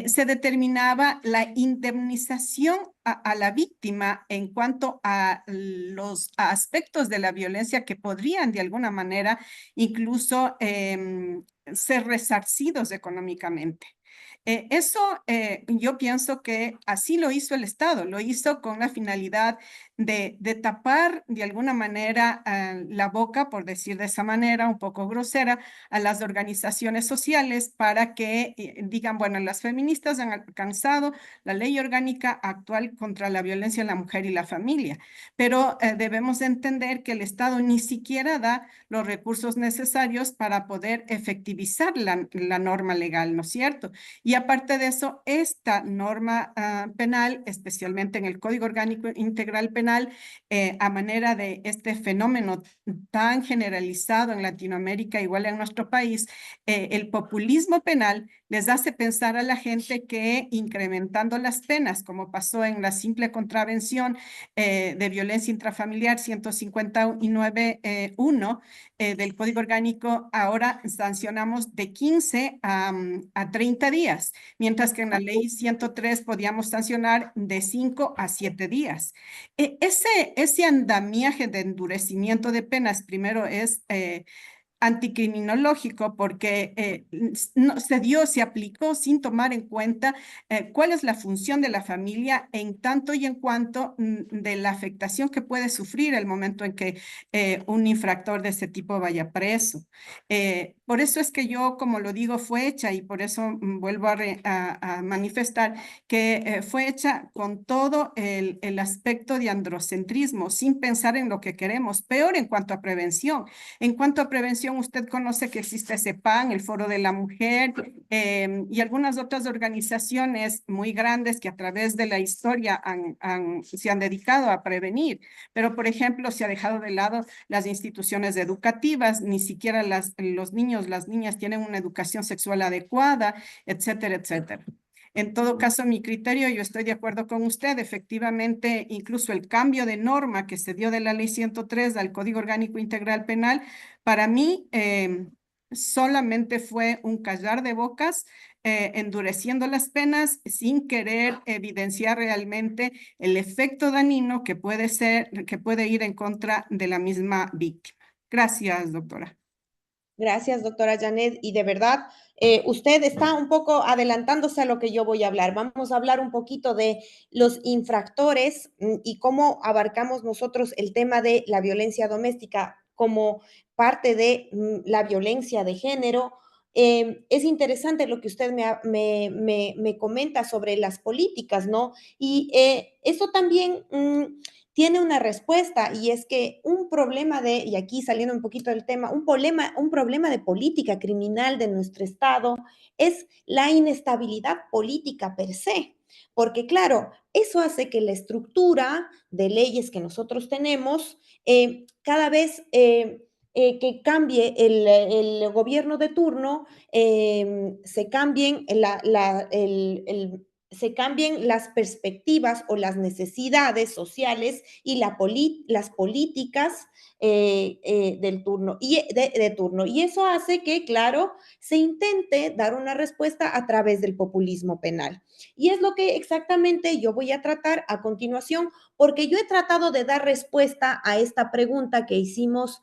se determinaba la indemnización a la víctima en cuanto a los aspectos de la violencia que podrían de alguna manera incluso ser resarcidos económicamente. Eso yo pienso que así lo hizo el Estado, lo hizo con la finalidad de tapar de alguna manera la boca, por decir de esa manera, un poco grosera, a las organizaciones sociales para que digan, bueno, las feministas han alcanzado la ley orgánica actual contra la violencia en la mujer y la familia, pero debemos entender que el Estado ni siquiera da los recursos necesarios para poder efectivizar la norma legal, ¿no es cierto? Y aparte de eso, esta norma penal, especialmente en el Código Orgánico Integral Penal, a manera de este fenómeno tan generalizado en Latinoamérica, igual en nuestro país, el populismo penal les hace pensar a la gente que incrementando las penas, como pasó en la simple contravención de violencia intrafamiliar 159.1 del Código Orgánico, ahora sancionamos de 15 a 30 días, mientras que en la ley 103 podíamos sancionar de 5 a 7 días. Ese andamiaje de endurecimiento de penas, primero es anticriminológico porque se aplicó sin tomar en cuenta cuál es la función de la familia en tanto y en cuanto de la afectación que puede sufrir el momento en que un infractor de ese tipo vaya preso. Por eso es que yo, como lo digo, fue hecha y por eso vuelvo a manifestar que fue hecha con todo el aspecto de androcentrismo, sin pensar en lo que queremos, peor en cuanto a prevención. En cuanto a prevención, usted conoce que existe CEPAN, el Foro de la Mujer y algunas otras organizaciones muy grandes que a través de la historia se han dedicado a prevenir. Pero, por ejemplo, se ha dejado de lado las instituciones educativas, ni siquiera los niños, las niñas tienen una educación sexual adecuada, etcétera, etcétera. En todo caso, mi criterio, yo estoy de acuerdo con usted, efectivamente, incluso el cambio de norma que se dio de la ley 103 al Código Orgánico Integral Penal, para mí solamente fue un callar de bocas, endureciendo las penas sin querer evidenciar realmente el efecto dañino que puede ir en contra de la misma víctima. Gracias, doctora. Gracias, doctora Janet. Y de verdad, usted está un poco adelantándose a lo que yo voy a hablar. Vamos a hablar un poquito de los infractores y cómo abarcamos nosotros el tema de la violencia doméstica como parte de la violencia de género. Es interesante lo que usted me comenta sobre las políticas, ¿no? Y eso también tiene una respuesta y es que un problema y aquí saliendo un poquito del tema, un problema de política criminal de nuestro Estado es la inestabilidad política per se. Porque claro, eso hace que la estructura de leyes que nosotros tenemos cada vez que cambie el gobierno de turno, se cambien se cambien las perspectivas o las necesidades sociales y las políticas del turno de turno. Y eso hace que, claro, se intente dar una respuesta a través del populismo penal. Y es lo que exactamente yo voy a tratar a continuación, porque yo he tratado de dar respuesta a esta pregunta que hicimos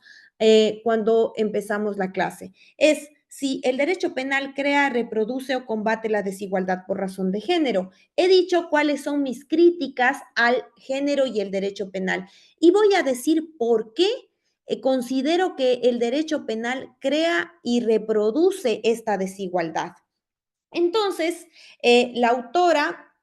cuando empezamos la clase. Es si el derecho penal crea, reproduce o combate la desigualdad por razón de género. He dicho cuáles son mis críticas al género y el derecho penal. Y voy a decir por qué considero que el derecho penal crea y reproduce esta desigualdad. Entonces, la autora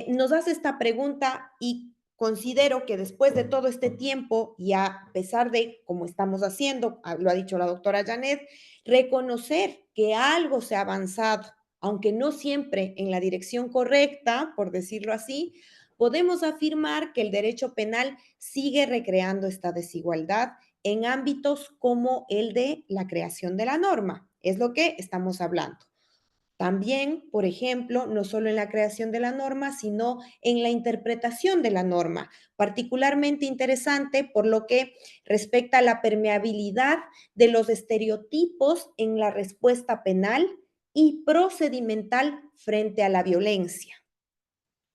nos hace esta pregunta y considero que después de todo este tiempo y a pesar de, como estamos haciendo, lo ha dicho la doctora Janet, reconocer que algo se ha avanzado, aunque no siempre en la dirección correcta, por decirlo así, podemos afirmar que el derecho penal sigue recreando esta desigualdad en ámbitos como el de la creación de la norma. Es lo que estamos hablando. También, por ejemplo, no solo en la creación de la norma, sino en la interpretación de la norma, particularmente interesante por lo que respecta a la permeabilidad de los estereotipos en la respuesta penal y procedimental frente a la violencia.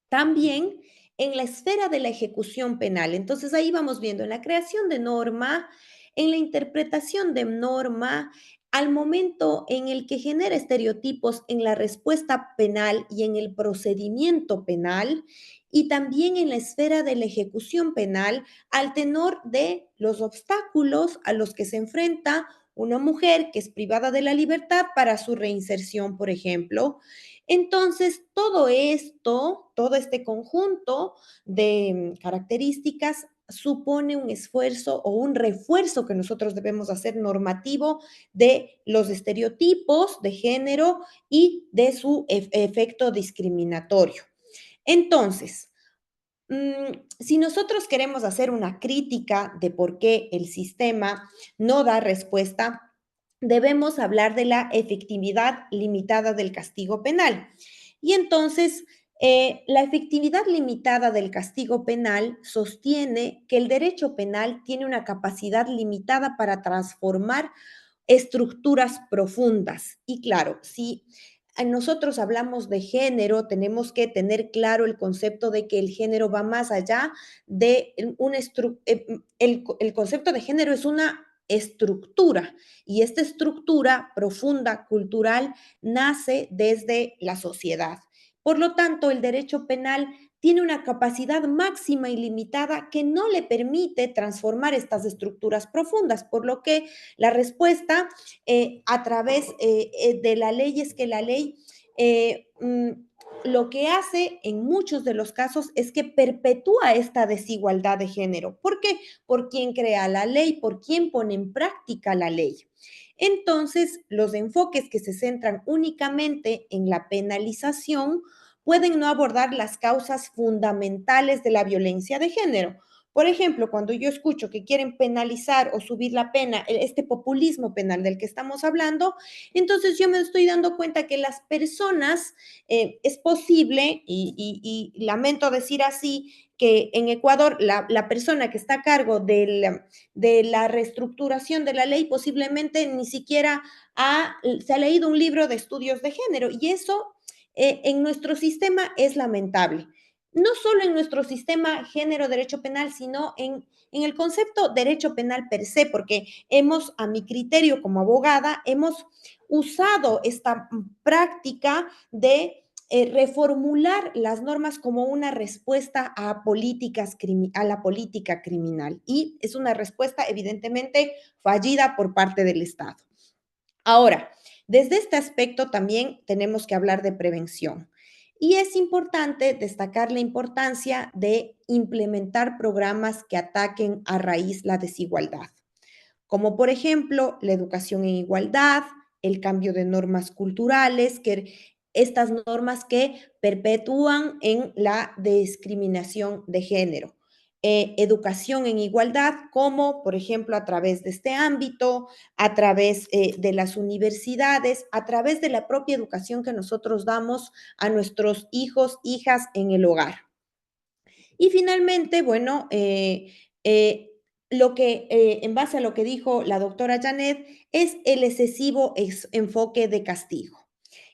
También en la esfera de la ejecución penal. Entonces ahí vamos viendo en la creación de norma, en la interpretación de norma, al momento en el que genera estereotipos en la respuesta penal y en el procedimiento penal, y también en la esfera de la ejecución penal al tenor de los obstáculos a los que se enfrenta una mujer que es privada de la libertad para su reinserción, por ejemplo. Entonces, todo esto, todo este conjunto de características supone un esfuerzo o un refuerzo que nosotros debemos hacer normativo de los estereotipos de género y de su efecto discriminatorio. Entonces, si nosotros queremos hacer una crítica de por qué el sistema no da respuesta, debemos hablar de la efectividad limitada del castigo penal. Y entonces, la efectividad limitada del castigo penal sostiene que el derecho penal tiene una capacidad limitada para transformar estructuras profundas. Y claro, si nosotros hablamos de género, tenemos que tener claro el concepto de que el género va más allá de una el concepto de género es una estructura y esta estructura profunda cultural nace desde la sociedad. Por lo tanto, el derecho penal tiene una capacidad máxima y limitada que no le permite transformar estas estructuras profundas, por lo que la respuesta a través de la ley es que la ley lo que hace en muchos de los casos es que perpetúa esta desigualdad de género. ¿Por qué? Por quien crea la ley, por quien pone en práctica la ley. Entonces, los enfoques que se centran únicamente en la penalización pueden no abordar las causas fundamentales de la violencia de género. Por ejemplo, cuando yo escucho que quieren penalizar o subir la pena, este populismo penal del que estamos hablando, entonces yo me estoy dando cuenta que las personas, es posible, y lamento decir así, que en Ecuador la persona que está a cargo de la reestructuración de la ley posiblemente ni siquiera se ha leído un libro de estudios de género y eso en nuestro sistema es lamentable. No solo en nuestro sistema género derecho penal, sino en el concepto derecho penal per se, porque hemos, a mi criterio como abogada, hemos usado esta práctica de reformular las normas como una respuesta a a la política criminal. Y es una respuesta evidentemente fallida por parte del Estado. Ahora, desde este aspecto también tenemos que hablar de prevención. Y es importante destacar la importancia de implementar programas que ataquen a raíz la desigualdad, como por ejemplo la educación en igualdad, el cambio de normas culturales, estas normas que perpetúan en la discriminación de género. Educación en igualdad, como por ejemplo a través de este ámbito, a través de las universidades, a través de la propia educación que nosotros damos a nuestros hijos, hijas en el hogar. Y finalmente, bueno, en base a lo que dijo la doctora Janet, es el excesivo enfoque de castigo.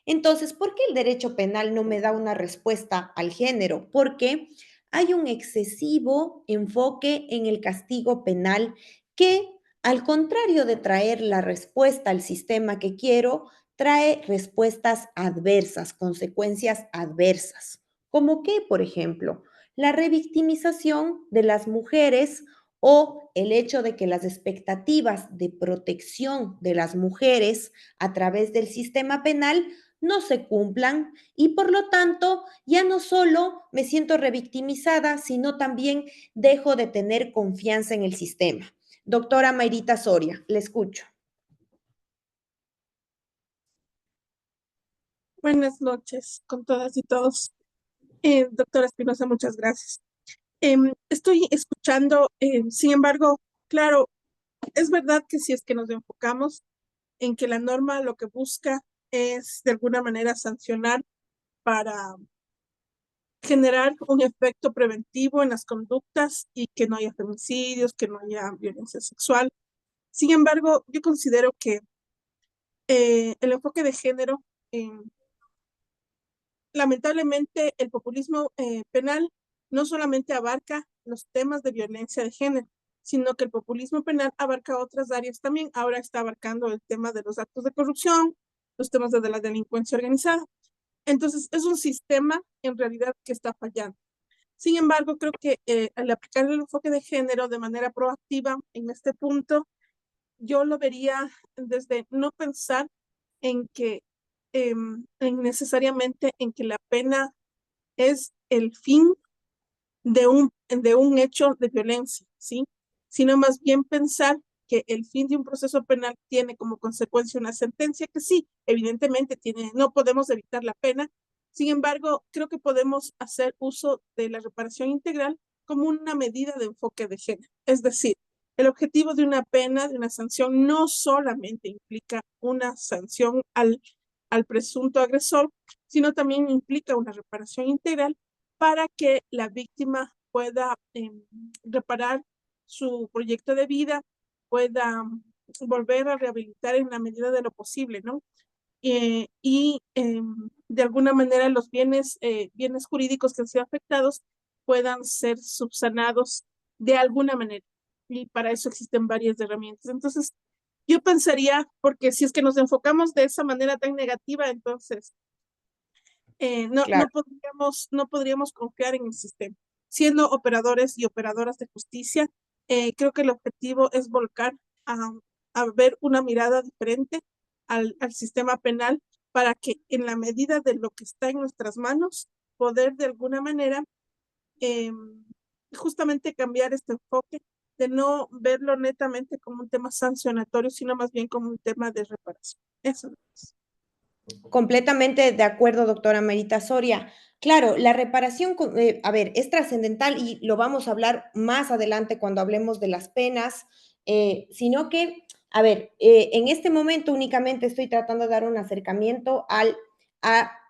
Entonces, ¿por qué el derecho penal no me da una respuesta al género? Porque hay un excesivo enfoque en el castigo penal que, al contrario de traer la respuesta al sistema que quiero, trae respuestas adversas, consecuencias adversas. ¿Como qué, por ejemplo? La revictimización de las mujeres o el hecho de que las expectativas de protección de las mujeres a través del sistema penal no se cumplan y por lo tanto ya no solo me siento revictimizada, sino también dejo de tener confianza en el sistema. Doctora Mayrita Soria, le escucho. Buenas noches con todas y todos. Doctora Espinosa, muchas gracias. Estoy escuchando, sin embargo, claro, es verdad que si es que nos enfocamos en que la norma lo que busca es de alguna manera sancionar para generar un efecto preventivo en las conductas y que no haya femicidios, que no haya violencia sexual. Sin embargo, yo considero que el enfoque de género, lamentablemente, el populismo penal no solamente abarca los temas de violencia de género, sino que el populismo penal abarca otras áreas también. Ahora está abarcando el tema de los actos de corrupción, los temas de la delincuencia organizada. Entonces, es un sistema en realidad que está fallando. Sin embargo, creo que al aplicar el enfoque de género de manera proactiva en este punto, yo lo vería desde no pensar en que necesariamente en que la pena es el fin de un hecho de violencia, ¿sí? Sino más bien pensar que el fin de un proceso penal tiene como consecuencia una sentencia que sí, evidentemente tiene, no podemos evitar la pena. Sin embargo, creo que podemos hacer uso de la reparación integral como una medida de enfoque de género. Es decir, el objetivo de una pena, de una sanción, no solamente implica una sanción al presunto agresor, sino también implica una reparación integral para que la víctima pueda reparar su proyecto de vida, pueda volver a rehabilitar en la medida de lo posible, ¿no? De alguna manera los bienes jurídicos que han sido afectados puedan ser subsanados de alguna manera. Y para eso existen varias herramientas. Entonces, yo pensaría, porque si es que nos enfocamos de esa manera tan negativa, entonces Claro. no podríamos confiar en el sistema. Siendo operadores y operadoras de justicia, creo que el objetivo es volcar a, a ver una mirada diferente al sistema penal para que en la medida de lo que está en nuestras manos, poder de alguna manera eh, justamente cambiar este enfoque de no verlo netamente como un tema sancionatorio, sino más bien como un tema de reparación. Eso es. Completamente de acuerdo, doctora Merita Soria. Claro, la reparación, a ver, es trascendental y lo vamos a hablar más adelante cuando hablemos de las penas, sino que, a ver, en este momento únicamente estoy tratando de dar un acercamiento a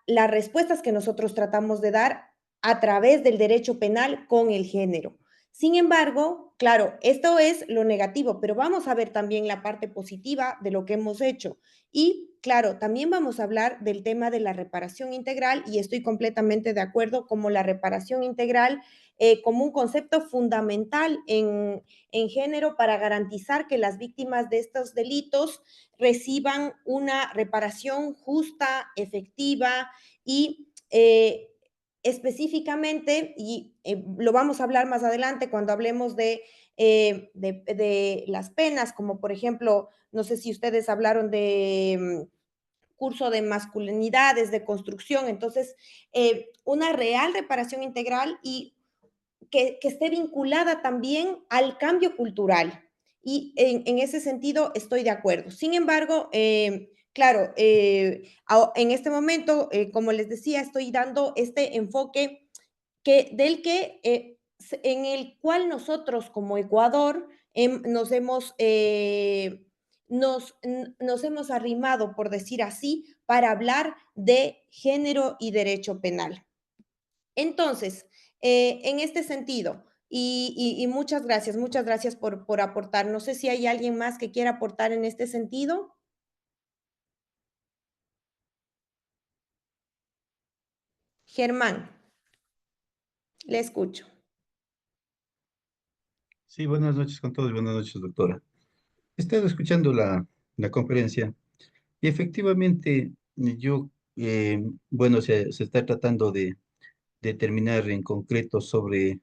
las respuestas que nosotros tratamos de dar a través del derecho penal con el género. Sin embargo, claro, esto es lo negativo, pero vamos a ver también la parte positiva de lo que hemos hecho. Y claro, también vamos a hablar del tema de la reparación integral y estoy completamente de acuerdo como la reparación integral como un concepto fundamental en género para garantizar que las víctimas de estos delitos reciban una reparación justa, efectiva y específicamente, y lo vamos a hablar más adelante cuando hablemos de las penas, como por ejemplo, no sé si ustedes hablaron de curso de masculinidades, de construcción, entonces, una real reparación integral y que esté vinculada también al cambio cultural. Y en ese sentido estoy de acuerdo. Sin embargo, claro, en este momento, como les decía, estoy dando este enfoque en el cual nosotros como Ecuador nos hemos arrimado, por decir así, para hablar de género y derecho penal. Entonces, en este sentido, y muchas gracias por aportar. No sé si hay alguien más que quiera aportar en este sentido. Germán, le escucho. Sí, buenas noches con todos, buenas noches, doctora. He estado escuchando la conferencia y efectivamente bueno, se está tratando de determinar en concreto sobre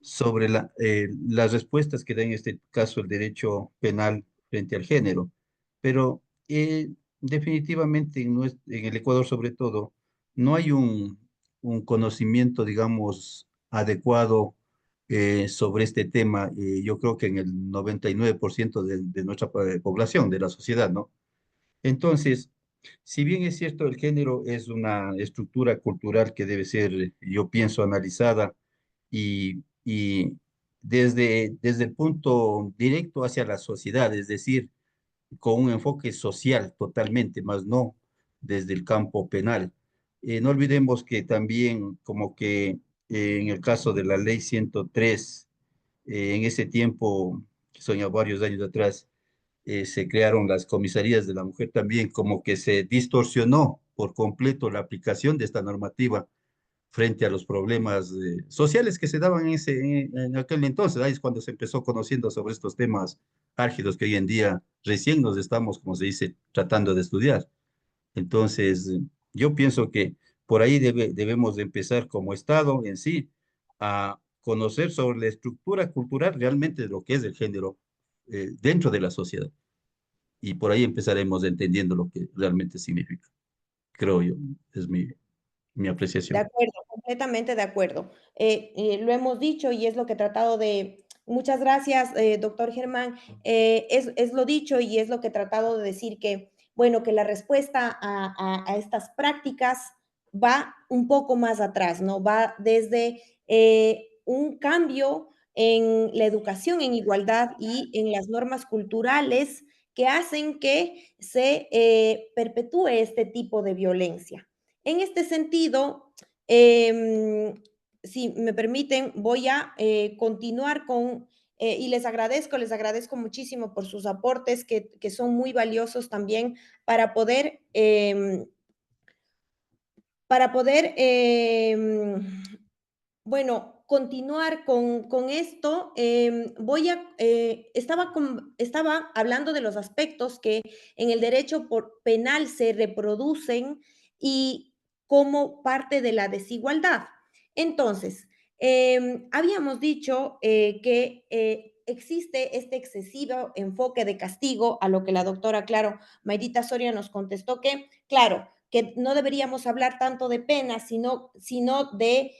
las respuestas que da en este caso el derecho penal frente al género, pero definitivamente en el Ecuador sobre todo no hay un conocimiento, digamos, adecuado sobre este tema. Yo creo que en el 99% de nuestra población, de la sociedad, ¿no? Entonces, si bien es cierto, el género es una estructura cultural que debe ser, yo pienso, analizada y desde el punto directo hacia la sociedad, es decir, con un enfoque social totalmente, más no desde el campo penal. No olvidemos que también, como que en el caso de la ley 103, en ese tiempo, que son ya varios años atrás, se crearon las comisarías de la mujer también, como que se distorsionó por completo la aplicación de esta normativa frente a los problemas sociales que se daban en aquel entonces. Ahí es cuando se empezó conociendo sobre estos temas álgidos que hoy en día recién nos estamos, como se dice, tratando de estudiar. Entonces, yo pienso que por ahí debemos de empezar como Estado en sí a conocer sobre la estructura cultural realmente de lo que es el género dentro de la sociedad. Y por ahí empezaremos entendiendo lo que realmente significa, creo yo, es mi De apreciación. acuerdo, completamente de acuerdo. Lo hemos dicho y es lo que he tratado de... Muchas gracias, doctor Germán. Es lo dicho y es lo que he tratado de decir que, bueno, que la respuesta a estas prácticas va un poco más atrás, ¿no? Va desde un cambio en la educación en igualdad y en las normas culturales que hacen que se perpetúe este tipo de violencia. En este sentido, si me permiten, voy a continuar con, y les agradezco muchísimo por sus aportes que son muy valiosos también para poder, para poder bueno, continuar con esto, estaba hablando de los aspectos que en el derecho penal se reproducen y como parte de la desigualdad. Entonces, habíamos dicho que existe este excesivo enfoque de castigo, a lo que la doctora, claro, Mayrita Soria nos contestó que, claro, que no deberíamos hablar tanto de pena, sino de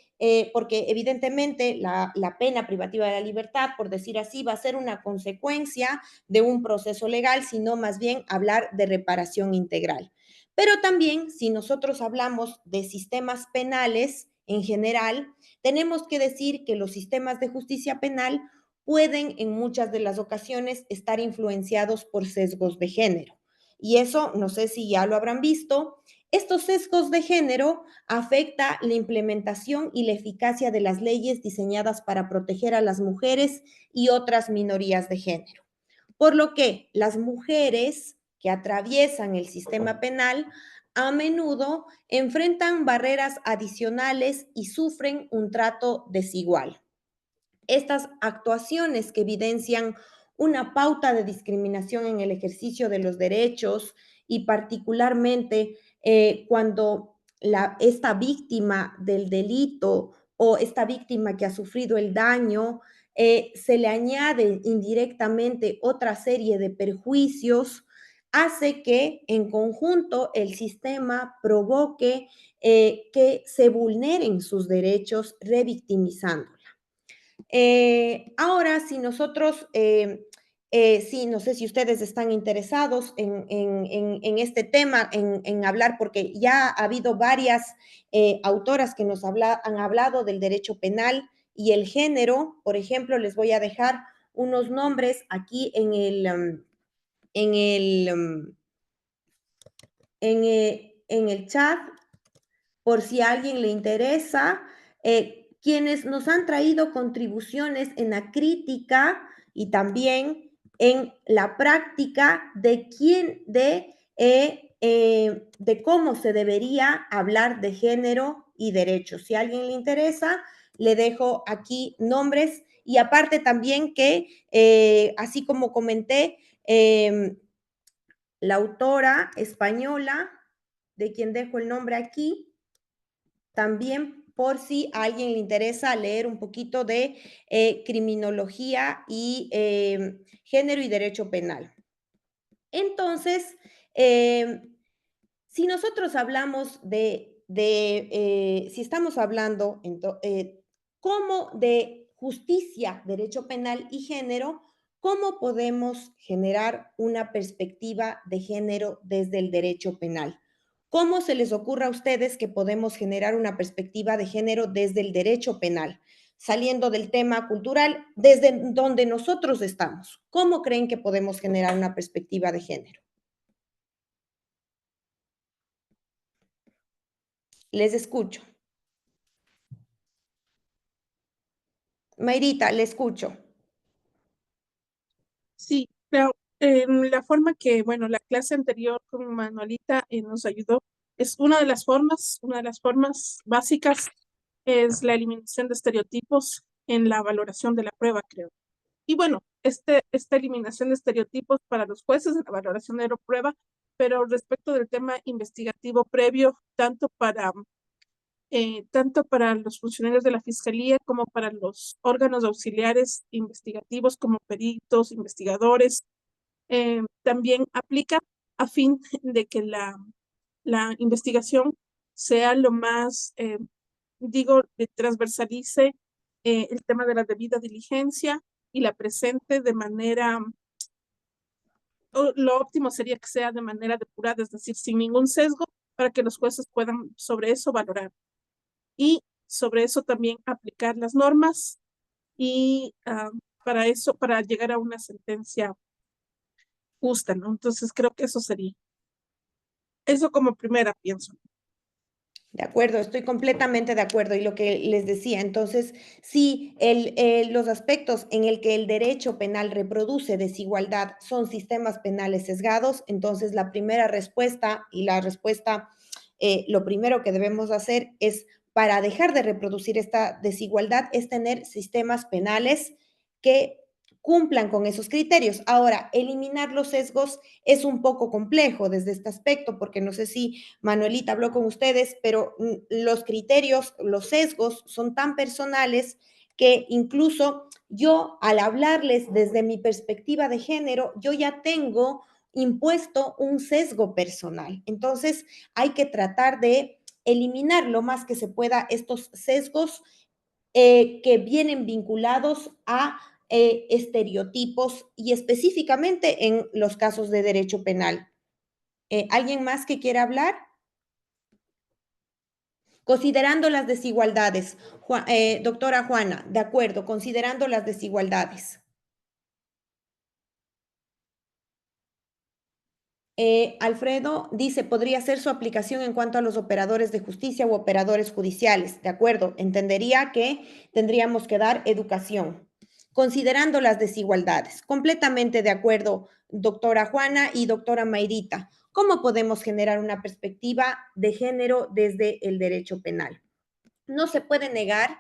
porque evidentemente la pena privativa de la libertad, por decir así, va a ser una consecuencia de un proceso legal, sino más bien hablar de reparación integral. Pero también, si nosotros hablamos de sistemas penales en general, tenemos que decir que los sistemas de justicia penal pueden en muchas de las ocasiones estar influenciados por sesgos de género. Y eso, no sé si ya lo habrán visto, estos sesgos de género afecta la implementación y la eficacia de las leyes diseñadas para proteger a las mujeres y otras minorías de género. Por lo que las mujeres que atraviesan el sistema penal a menudo enfrentan barreras adicionales y sufren un trato desigual. Estas actuaciones que evidencian una pauta de discriminación en el ejercicio de los derechos y particularmente cuando esta víctima del delito o esta víctima que ha sufrido el daño, se le añade indirectamente otra serie de perjuicios, hace que en conjunto el sistema provoque que se vulneren sus derechos revictimizando. Ahora, si nosotros, sí, no sé si ustedes están interesados en este tema, en hablar, porque ya ha habido varias autoras que nos han hablado del derecho penal y el género. Por ejemplo, les voy a dejar unos nombres aquí en el, en el chat por si a alguien le interesa, quienes nos han traído contribuciones en la crítica y también en la práctica de cómo se debería hablar de género y derechos. Si a alguien le interesa, le dejo aquí nombres y aparte también que, así como comenté, la autora española, de quien dejo el nombre aquí, también por si a alguien le interesa leer un poquito de criminología y género y derecho penal. Entonces, si nosotros hablamos si estamos hablando como de justicia, derecho penal y género, ¿cómo podemos generar una perspectiva de género desde el derecho penal? ¿Cómo se les ocurre a ustedes que podemos generar una perspectiva de género desde el derecho penal? Saliendo del tema cultural, desde donde nosotros estamos. ¿Cómo creen que podemos generar una perspectiva de género? Les escucho. Mayrita, le escucho. Sí, pero la forma que, bueno, la clase anterior con Manuelita nos ayudó es una de las formas básicas es la eliminación de estereotipos en la valoración de la prueba, creo. Y bueno, esta eliminación de estereotipos para los jueces en la valoración de la prueba, pero respecto del tema investigativo previo, tanto para tanto para los funcionarios de la Fiscalía como para los órganos auxiliares investigativos como peritos, investigadores. También aplica a fin de que la investigación sea lo más, transversalice el tema de la debida diligencia y la presente de manera, lo óptimo sería que sea de manera depurada, es decir, sin ningún sesgo, para que los jueces puedan sobre eso valorar y sobre eso también aplicar las normas y para eso, para llegar a una sentencia justa, ¿no? Entonces creo que eso sería. Eso como primera pienso. De acuerdo, estoy completamente de acuerdo. Y lo que les decía, entonces, si los aspectos en el que el derecho penal reproduce desigualdad son sistemas penales sesgados, entonces la primera respuesta y la respuesta, lo primero que debemos hacer es, para dejar de reproducir esta desigualdad, es tener sistemas penales que cumplan con esos criterios. Ahora, eliminar los sesgos es un poco complejo desde este aspecto, porque no sé si Manuelita habló con ustedes, pero los criterios, los sesgos son tan personales que incluso yo, al hablarles desde mi perspectiva de género, yo ya tengo impuesto un sesgo personal. Entonces, hay que tratar de eliminar lo más que se pueda estos sesgos que vienen vinculados a estereotipos y específicamente en los casos de derecho penal. ¿Alguien más que quiera hablar? Considerando las desigualdades. Doctora Juana, de acuerdo, considerando las desigualdades. Alfredo dice, podría ser su aplicación en cuanto a los operadores de justicia u operadores judiciales. De acuerdo, entendería que tendríamos que dar educación. Considerando las desigualdades. Completamente de acuerdo, doctora Juana y doctora Mayrita. ¿Cómo podemos generar una perspectiva de género desde el derecho penal? No se puede negar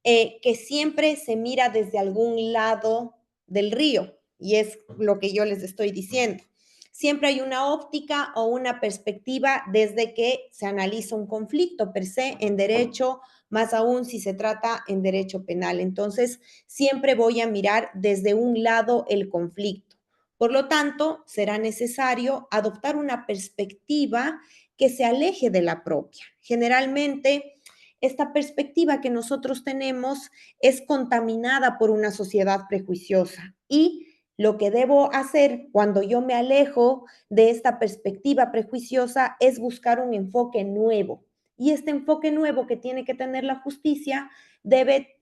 que siempre se mira desde algún lado del río, y es lo que yo les estoy diciendo. Siempre hay una óptica o una perspectiva desde que se analiza un conflicto per se en derecho, más aún si se trata en derecho penal. Entonces, siempre voy a mirar desde un lado el conflicto. Por lo tanto, será necesario adoptar una perspectiva que se aleje de la propia. Generalmente, esta perspectiva que nosotros tenemos es contaminada por una sociedad prejuiciosa y lo que debo hacer cuando yo me alejo de esta perspectiva prejuiciosa es buscar un enfoque nuevo. Y este enfoque nuevo que tiene que tener la justicia debe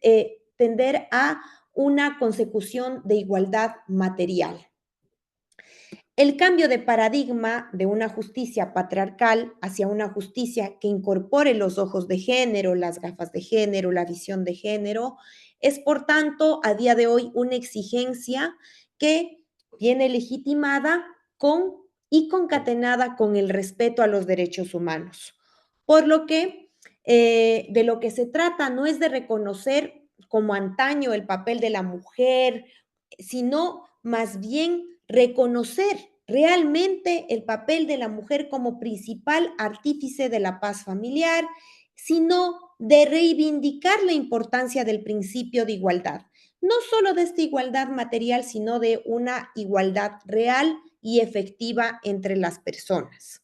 tender a una consecución de igualdad material. El cambio de paradigma de una justicia patriarcal hacia una justicia que incorpore los ojos de género, las gafas de género, la visión de género, es por tanto a día de hoy una exigencia que viene legitimada con y concatenada con el respeto a los derechos humanos. Por lo que de lo que se trata no es de reconocer como antaño el papel de la mujer, sino más bien reconocer realmente el papel de la mujer como principal artífice de la paz familiar, sino de reivindicar la importancia del principio de igualdad, no solo de esta igualdad material, sino de una igualdad real y efectiva entre las personas.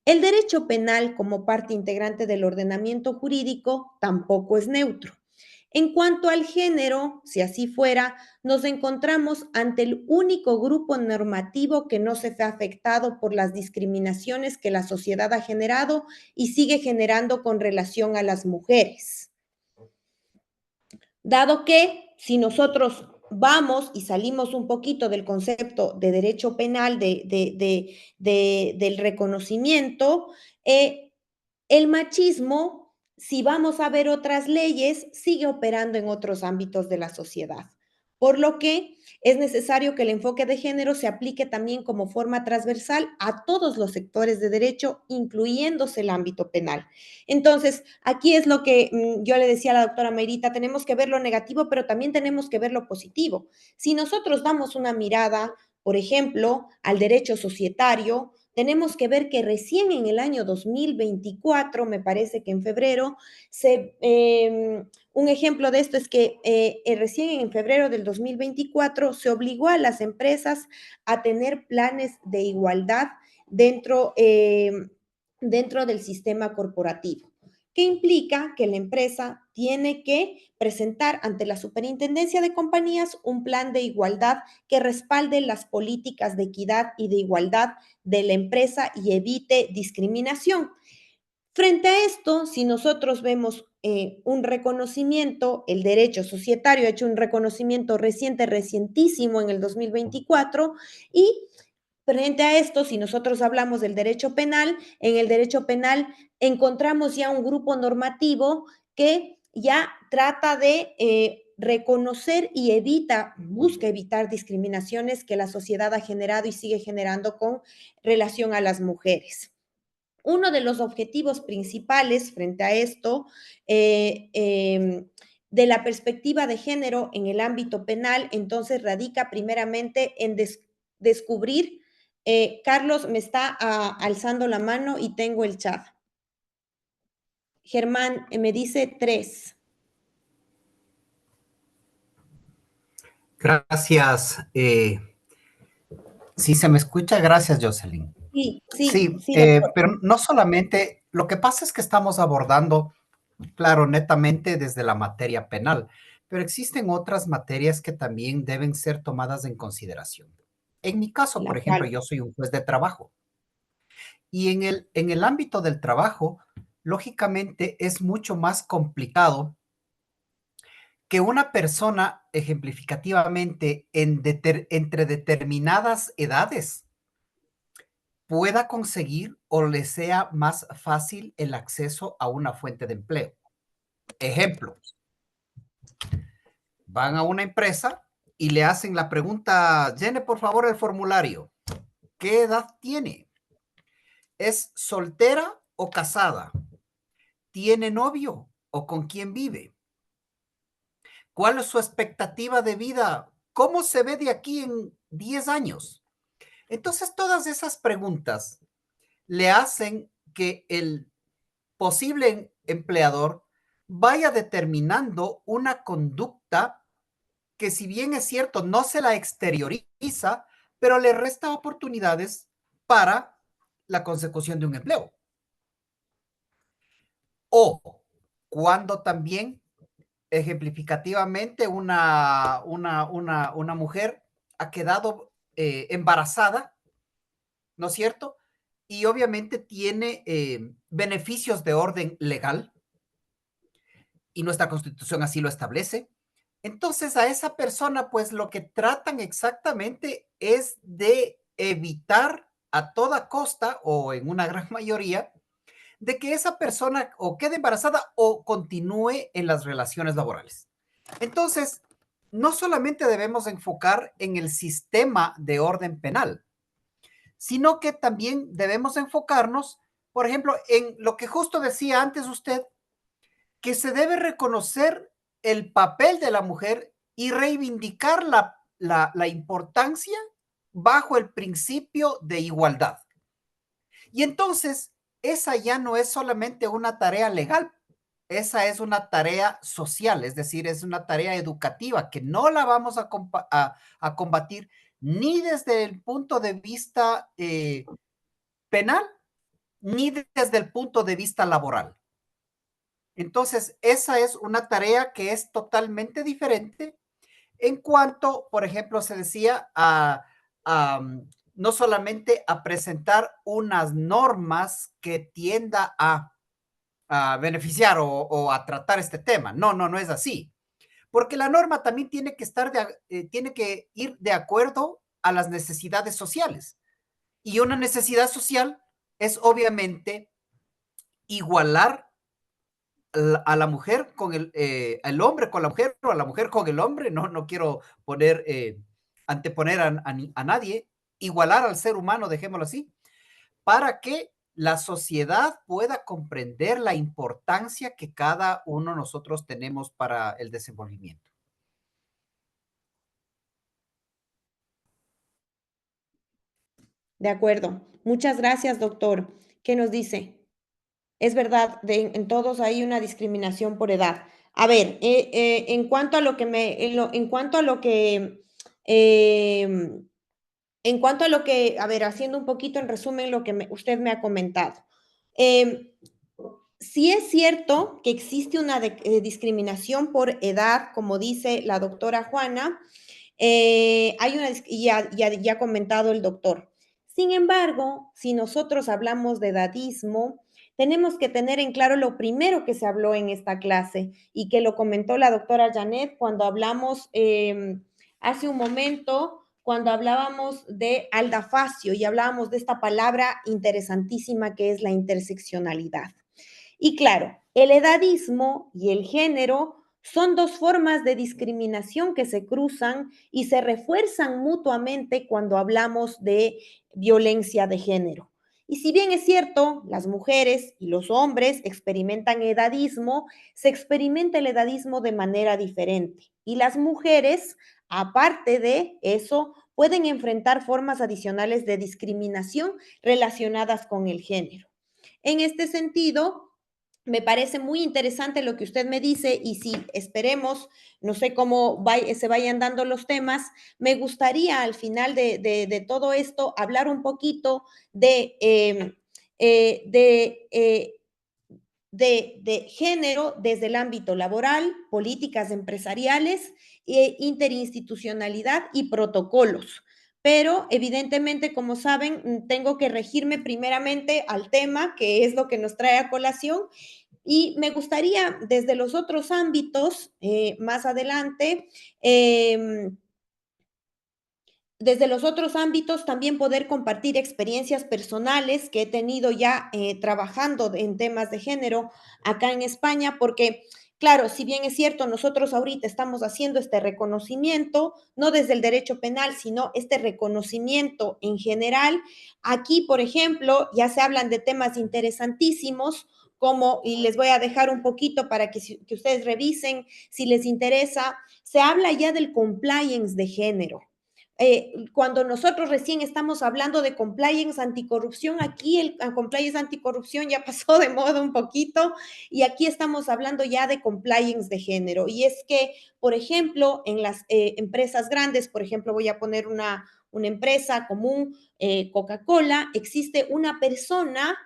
El derecho penal, como parte integrante del ordenamiento jurídico, tampoco es neutro. En cuanto al género, si así fuera, nos encontramos ante el único grupo normativo que no se ve afectado por las discriminaciones que la sociedad ha generado y sigue generando con relación a las mujeres. Dado que si nosotros vamos y salimos un poquito del concepto de derecho penal, del reconocimiento, el machismo, si vamos a ver otras leyes, sigue operando en otros ámbitos de la sociedad. Por lo que es necesario que el enfoque de género se aplique también como forma transversal a todos los sectores de derecho, incluyéndose el ámbito penal. Entonces, aquí es lo que yo le decía a la doctora Mayrita, tenemos que ver lo negativo, pero también tenemos que ver lo positivo. Si nosotros damos una mirada, por ejemplo, al derecho societario, tenemos que ver que recién en el año 2024, me parece que en febrero, un ejemplo de esto es que recién en febrero del 2024 se obligó a las empresas a tener planes de igualdad dentro, dentro del sistema corporativo, que implica que la empresa tiene que presentar ante la Superintendencia de Compañías un plan de igualdad que respalde las políticas de equidad y de igualdad de la empresa y evite discriminación. Frente a esto, si nosotros vemos un reconocimiento, el derecho societario ha hecho un reconocimiento recientísimo en el 2024, y frente a esto, si nosotros hablamos del derecho penal, en el derecho penal encontramos ya un grupo normativo que ya trata de reconocer y busca evitar discriminaciones que la sociedad ha generado y sigue generando con relación a las mujeres. Uno de los objetivos principales frente a esto, de la perspectiva de género en el ámbito penal, entonces radica primeramente en descubrir, Carlos me está alzando la mano y tengo el chat. Germán me dice 3. Gracias. Si se me escucha, gracias, Jocelyn. Sí, doctor. pero no solamente, lo que pasa es que estamos abordando, claro, netamente desde la materia penal, pero existen otras materias que también deben ser tomadas en consideración. En mi caso, por ejemplo, yo soy un juez de trabajo y en el ámbito del trabajo, lógicamente es mucho más complicado que una persona ejemplificativamente entre determinadas edades pueda conseguir o le sea más fácil el acceso a una fuente de empleo. Ejemplo, van a una empresa y le hacen la pregunta, llene por favor el formulario. ¿Qué edad tiene? ¿Es soltera o casada? ¿Tiene novio o con quién vive? ¿Cuál es su expectativa de vida? ¿Cómo se ve de aquí en 10 años? Entonces, todas esas preguntas le hacen que el posible empleador vaya determinando una conducta que, si bien es cierto, no se la exterioriza, pero le resta oportunidades para la consecución de un empleo. O cuando también, ejemplificativamente, una mujer ha quedado embarazada, ¿no es cierto? Y obviamente tiene beneficios de orden legal, y nuestra Constitución así lo establece. Entonces, a esa persona, pues lo que tratan exactamente es de evitar a toda costa, o en una gran mayoría, de que esa persona o quede embarazada o continúe en las relaciones laborales. Entonces, no solamente debemos enfocar en el sistema de orden penal, sino que también debemos enfocarnos, por ejemplo, en lo que justo decía antes usted, que se debe reconocer el papel de la mujer y reivindicar la importancia bajo el principio de igualdad. Y entonces, esa ya no es solamente una tarea legal, esa es una tarea social, es decir, es una tarea educativa que no la vamos a combatir ni desde el punto de vista penal, ni desde el punto de vista laboral. Entonces, esa es una tarea que es totalmente diferente en cuanto, por ejemplo, se decía, no solamente a presentar unas normas que tienda a beneficiar o a tratar este tema. No es así. Porque la norma también tiene que tiene que ir de acuerdo a las necesidades sociales. Y una necesidad social es obviamente igualar a la mujer con el hombre con la mujer, o a la mujer con el hombre. No quiero anteponer a nadie, igualar al ser humano, dejémoslo así, para que la sociedad pueda comprender la importancia que cada uno de nosotros tenemos para el desenvolvimiento. De acuerdo. Muchas gracias, doctor. ¿Qué nos dice? Es verdad, en todos hay una discriminación por edad. A ver, en cuanto a lo que en cuanto a lo que, en cuanto a lo que, a ver, haciendo un poquito en resumen lo que usted me ha comentado. Eh, sí es cierto que existe una discriminación por edad, como dice la doctora Juana, hay una, y ya ha comentado el doctor. Sin embargo, si nosotros hablamos de edadismo, tenemos que tener en claro lo primero que se habló en esta clase y que lo comentó la doctora Janet cuando hablamos hace un momento, cuando hablábamos de aldafacio y hablábamos de esta palabra interesantísima que es la interseccionalidad. Y claro, el edadismo y el género son dos formas de discriminación que se cruzan y se refuerzan mutuamente cuando hablamos de violencia de género. Y si bien es cierto, las mujeres y los hombres experimentan edadismo, se experimenta el edadismo de manera diferente. Y las mujeres, aparte de eso, pueden enfrentar formas adicionales de discriminación relacionadas con el género. En este sentido, me parece muy interesante lo que usted me dice y si esperemos, no sé cómo se vayan dando los temas, me gustaría al final de todo esto hablar un poquito de género desde el ámbito laboral, políticas empresariales, interinstitucionalidad y protocolos. Pero evidentemente, como saben, tengo que regirme primeramente al tema, que es lo que nos trae a colación, y me gustaría desde los otros ámbitos, más adelante, desde los otros ámbitos también poder compartir experiencias personales que he tenido ya trabajando en temas de género acá en España, porque claro, si bien es cierto, nosotros ahorita estamos haciendo este reconocimiento, no desde el derecho penal, sino este reconocimiento en general. Aquí, por ejemplo, ya se hablan de temas interesantísimos, como, y les voy a dejar un poquito para que ustedes revisen si les interesa, se habla ya del compliance de género. Cuando nosotros recién estamos hablando de compliance anticorrupción, aquí el compliance anticorrupción ya pasó de moda un poquito y aquí estamos hablando ya de compliance de género. Y es que, por ejemplo, en las empresas grandes, por ejemplo, voy a poner una empresa común, Coca-Cola, existe una persona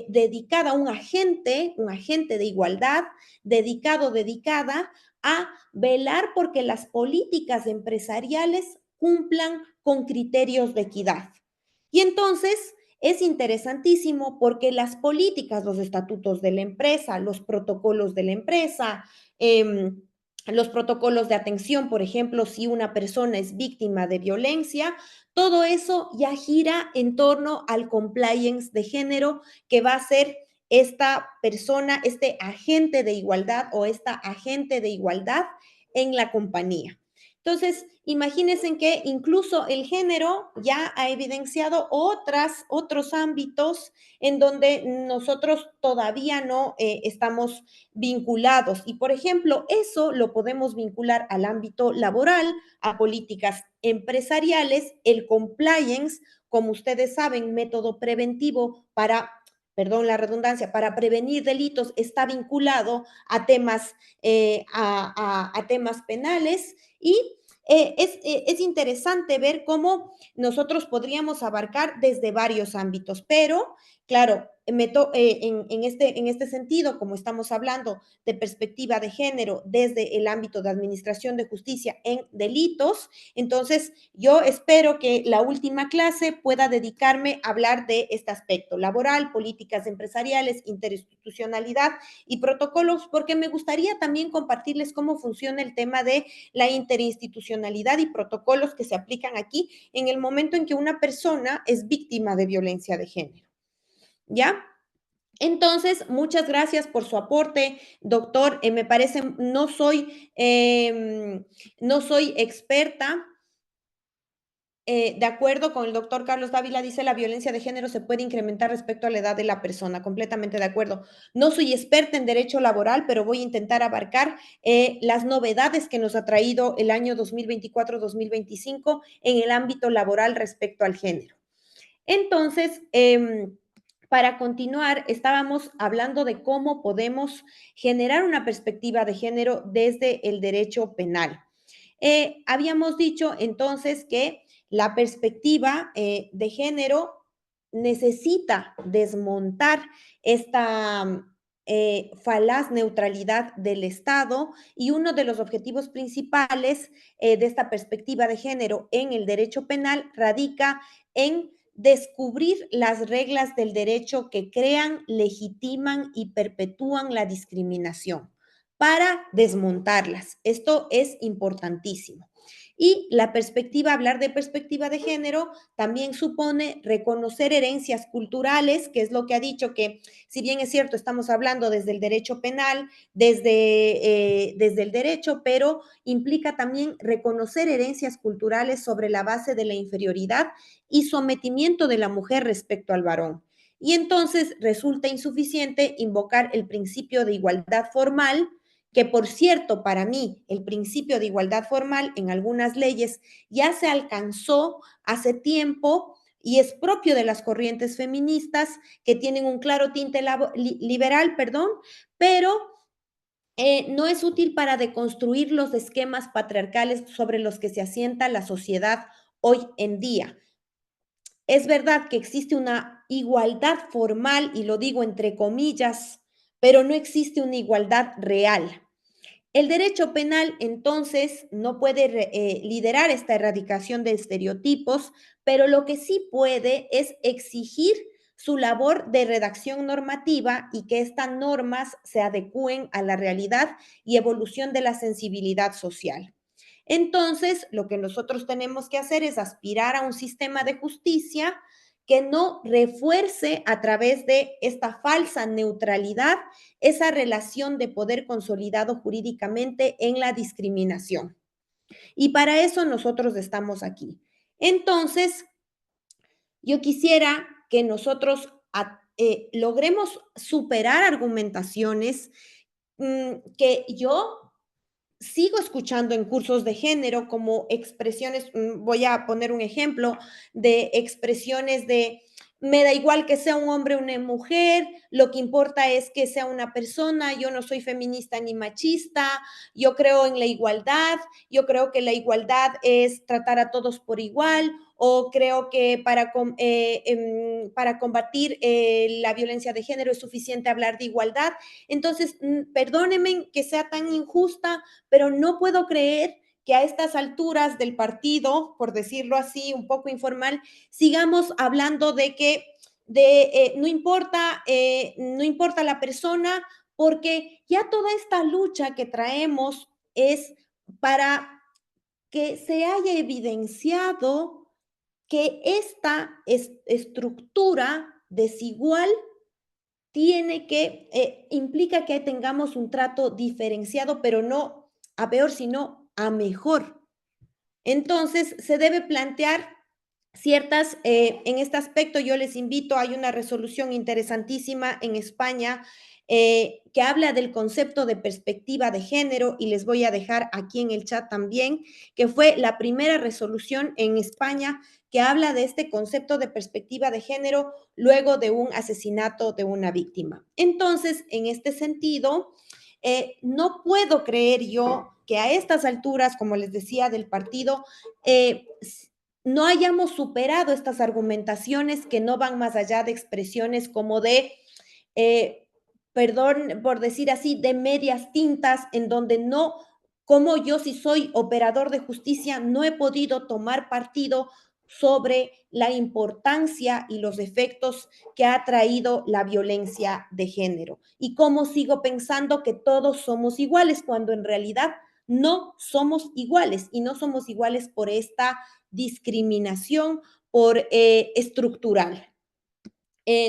dedicada, un agente de igualdad, dedicada a velar porque las políticas empresariales cumplan con criterios de equidad. Y entonces es interesantísimo porque las políticas, los estatutos de la empresa, los protocolos de la empresa, los protocolos de atención, por ejemplo, si una persona es víctima de violencia, todo eso ya gira en torno al compliance de género que va a ser esta persona, este agente de igualdad o esta agente de igualdad en la compañía. Entonces, imagínense que incluso el género ya ha evidenciado otros ámbitos en donde nosotros todavía no estamos vinculados. Y, por ejemplo, eso lo podemos vincular al ámbito laboral, a políticas empresariales, el compliance, como ustedes saben, método preventivo para, perdón la redundancia, para prevenir delitos está vinculado a temas, a temas penales y es interesante ver cómo nosotros podríamos abarcar desde varios ámbitos, pero claro, en este sentido, como estamos hablando de perspectiva de género desde el ámbito de administración de justicia en delitos, entonces yo espero que la última clase pueda dedicarme a hablar de este aspecto laboral, políticas empresariales, interinstitucionalidad y protocolos, porque me gustaría también compartirles cómo funciona el tema de la interinstitucionalidad y protocolos que se aplican aquí en el momento en que una persona es víctima de violencia de género. ¿Ya? Entonces, muchas gracias por su aporte, doctor. Me parece, no soy experta. De acuerdo con el doctor Carlos Dávila, dice la violencia de género se puede incrementar respecto a la edad de la persona. Completamente de acuerdo. No soy experta en derecho laboral, pero voy a intentar abarcar las novedades que nos ha traído el año 2024-2025 en el ámbito laboral respecto al género. Entonces, para continuar, estábamos hablando de cómo podemos generar una perspectiva de género desde el derecho penal. Habíamos dicho entonces que la perspectiva de género necesita desmontar esta falaz neutralidad del Estado, y uno de los objetivos principales de esta perspectiva de género en el derecho penal radica en descubrir las reglas del derecho que crean, legitiman y perpetúan la discriminación para desmontarlas. Esto es importantísimo. Y hablar de perspectiva de género también supone reconocer herencias culturales, que es lo que ha dicho, que si bien es cierto, estamos hablando desde el derecho penal, desde el derecho, pero implica también reconocer herencias culturales sobre la base de la inferioridad y sometimiento de la mujer respecto al varón. Y entonces resulta insuficiente invocar el principio de igualdad formal, que por cierto, para mí, el principio de igualdad formal en algunas leyes ya se alcanzó hace tiempo y es propio de las corrientes feministas que tienen un claro tinte liberal, pero no es útil para deconstruir los esquemas patriarcales sobre los que se asienta la sociedad hoy en día. Es verdad que existe una igualdad formal, y lo digo entre comillas, pero no existe una igualdad real. El derecho penal, entonces, no puede liderar esta erradicación de estereotipos, pero lo que sí puede es exigir su labor de redacción normativa y que estas normas se adecúen a la realidad y evolución de la sensibilidad social. Entonces, lo que nosotros tenemos que hacer es aspirar a un sistema de justicia que no refuerce a través de esta falsa neutralidad esa relación de poder consolidado jurídicamente en la discriminación. Y para eso nosotros estamos aquí. Entonces, yo quisiera que nosotros logremos superar argumentaciones que yo sigo escuchando en cursos de género como expresiones, voy a poner un ejemplo de expresiones de me da igual que sea un hombre o una mujer, lo que importa es que sea una persona, yo no soy feminista ni machista, yo creo en la igualdad, yo creo que la igualdad es tratar a todos por igual, o creo que para combatir la violencia de género es suficiente hablar de igualdad. Entonces, perdónenme que sea tan injusta, pero no puedo creer que a estas alturas del partido, por decirlo así, un poco informal, sigamos hablando de que no importa la persona, porque ya toda esta lucha que traemos es para que se haya evidenciado que esta estructura desigual implica que tengamos un trato diferenciado, pero no a peor, sino a mejor. Entonces, se debe plantear en este aspecto yo les invito, hay una resolución interesantísima en España que habla del concepto de perspectiva de género, y les voy a dejar aquí en el chat también, que fue la primera resolución en España que habla de este concepto de perspectiva de género luego de un asesinato de una víctima. Entonces, en este sentido, no puedo creer yo que a estas alturas, como les decía, del partido, no hayamos superado estas argumentaciones que no van más allá de expresiones como perdón por decir así, de medias tintas, en donde no, como yo si soy operador de justicia, no he podido tomar partido sobre la importancia y los efectos que ha traído la violencia de género. Y cómo sigo pensando que todos somos iguales, cuando en realidad no somos iguales, y no somos iguales por esta discriminación estructural.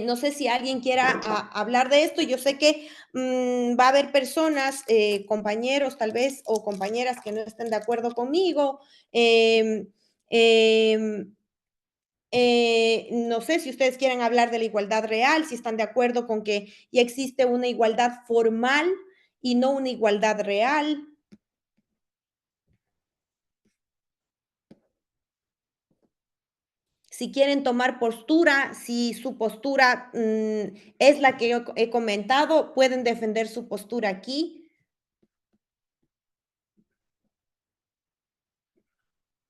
No sé si alguien quiera hablar de esto. Yo sé que va a haber personas, compañeros tal vez, o compañeras que no estén de acuerdo conmigo. No sé si ustedes quieren hablar de la igualdad real, si están de acuerdo con que ya existe una igualdad formal y no una igualdad real. Si quieren tomar postura, si su postura es la que yo he comentado, pueden defender su postura aquí.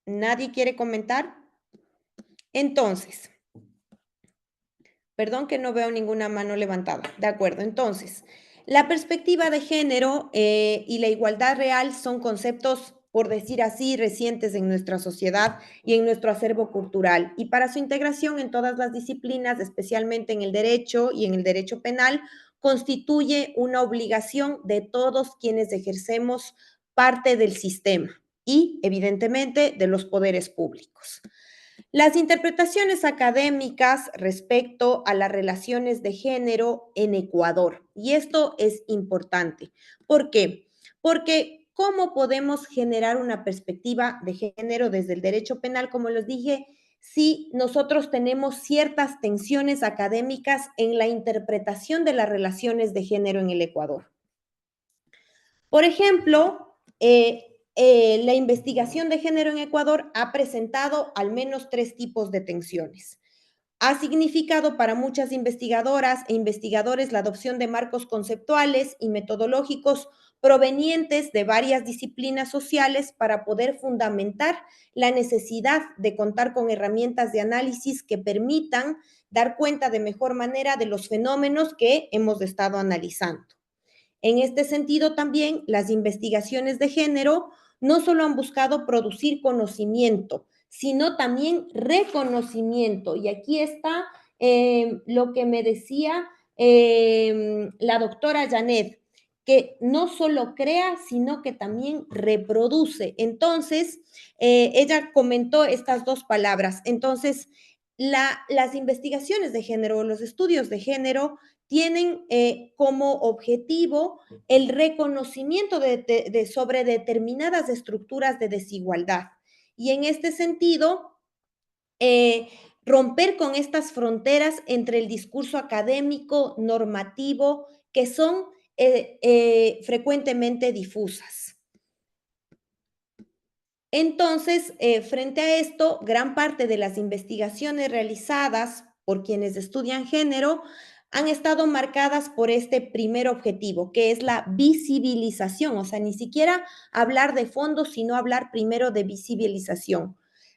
¿Nadie quiere comentar? Entonces, perdón que no veo ninguna mano levantada. De acuerdo, entonces, la perspectiva de género y la igualdad real son conceptos, por decir así, recientes en nuestra sociedad y en nuestro acervo cultural. Y para su integración en todas las disciplinas, especialmente en el derecho y en el derecho penal, constituye una obligación de todos quienes ejercemos parte del sistema y, evidentemente, de los poderes públicos. Las interpretaciones académicas respecto a las relaciones de género en Ecuador. Y esto es importante. ¿Por qué? Porque ¿cómo podemos generar una perspectiva de género desde el derecho penal? Como les dije, si nosotros tenemos ciertas tensiones académicas en la interpretación de las relaciones de género en el Ecuador. Por ejemplo, la investigación de género en Ecuador ha presentado al menos 3 tipos de tensiones. Ha significado para muchas investigadoras e investigadores la adopción de marcos conceptuales y metodológicos provenientes de varias disciplinas sociales para poder fundamentar la necesidad de contar con herramientas de análisis que permitan dar cuenta de mejor manera de los fenómenos que hemos estado analizando. En este sentido, también las investigaciones de género no solo han buscado producir conocimiento, sino también reconocimiento. Y aquí está lo que me decía la doctora Janet, que no solo crea, sino que también reproduce. Entonces, ella comentó estas dos palabras. Entonces, las investigaciones de género, los estudios de género, tienen como objetivo el reconocimiento sobre determinadas estructuras de desigualdad. Y en este sentido, romper con estas fronteras entre el discurso académico, normativo, que son frecuentemente difusas. Entonces, frente a esto, gran parte de las investigaciones realizadas por quienes estudian género han estado marcadas por este primer objetivo, que es la visibilización, o sea, ni siquiera hablar de fondo, sino hablar primero de visibilización.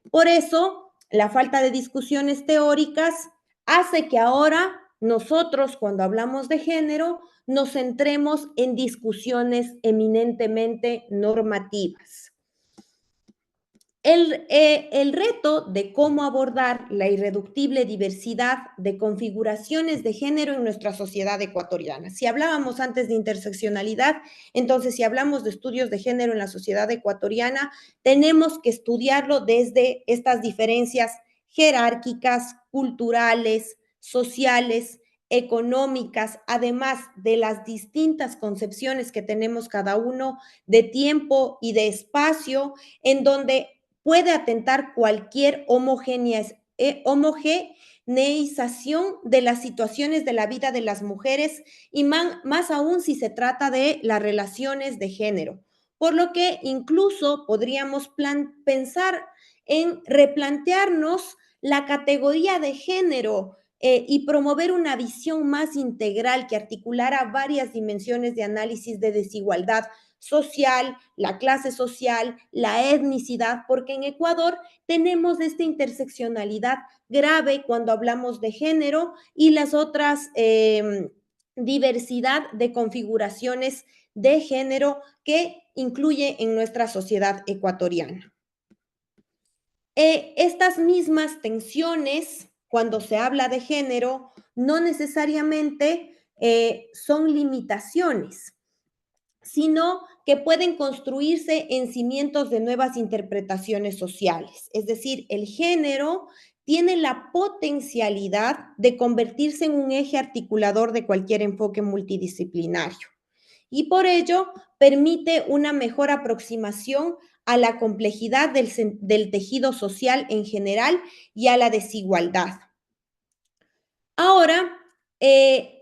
Por eso, la falta de discusiones teóricas hace que ahora nosotros, cuando hablamos de género, nos centremos en discusiones eminentemente normativas. El reto de cómo abordar la irreductible diversidad de configuraciones de género en nuestra sociedad ecuatoriana. Si hablábamos antes de interseccionalidad, entonces si hablamos de estudios de género en la sociedad ecuatoriana, tenemos que estudiarlo desde estas diferencias jerárquicas, culturales, sociales, económicas, además de las distintas concepciones que tenemos cada uno de tiempo y de espacio, en donde puede atentar cualquier homogeneización de las situaciones de la vida de las mujeres y más aún si se trata de las relaciones de género. Por lo que incluso podríamos pensar en replantearnos la categoría de género y promover una visión más integral que articulara varias dimensiones de análisis de desigualdad social, la clase social, la etnicidad, porque en Ecuador tenemos esta interseccionalidad grave cuando hablamos de género y las otras diversidad de configuraciones de género que incluye en nuestra sociedad ecuatoriana. Estas mismas tensiones, cuando se habla de género, no necesariamente son limitaciones, sino que pueden construirse en cimientos de nuevas interpretaciones sociales. Es decir, el género tiene la potencialidad de convertirse en un eje articulador de cualquier enfoque multidisciplinario y por ello permite una mejor aproximación a la complejidad del tejido social en general y a la desigualdad. Ahora,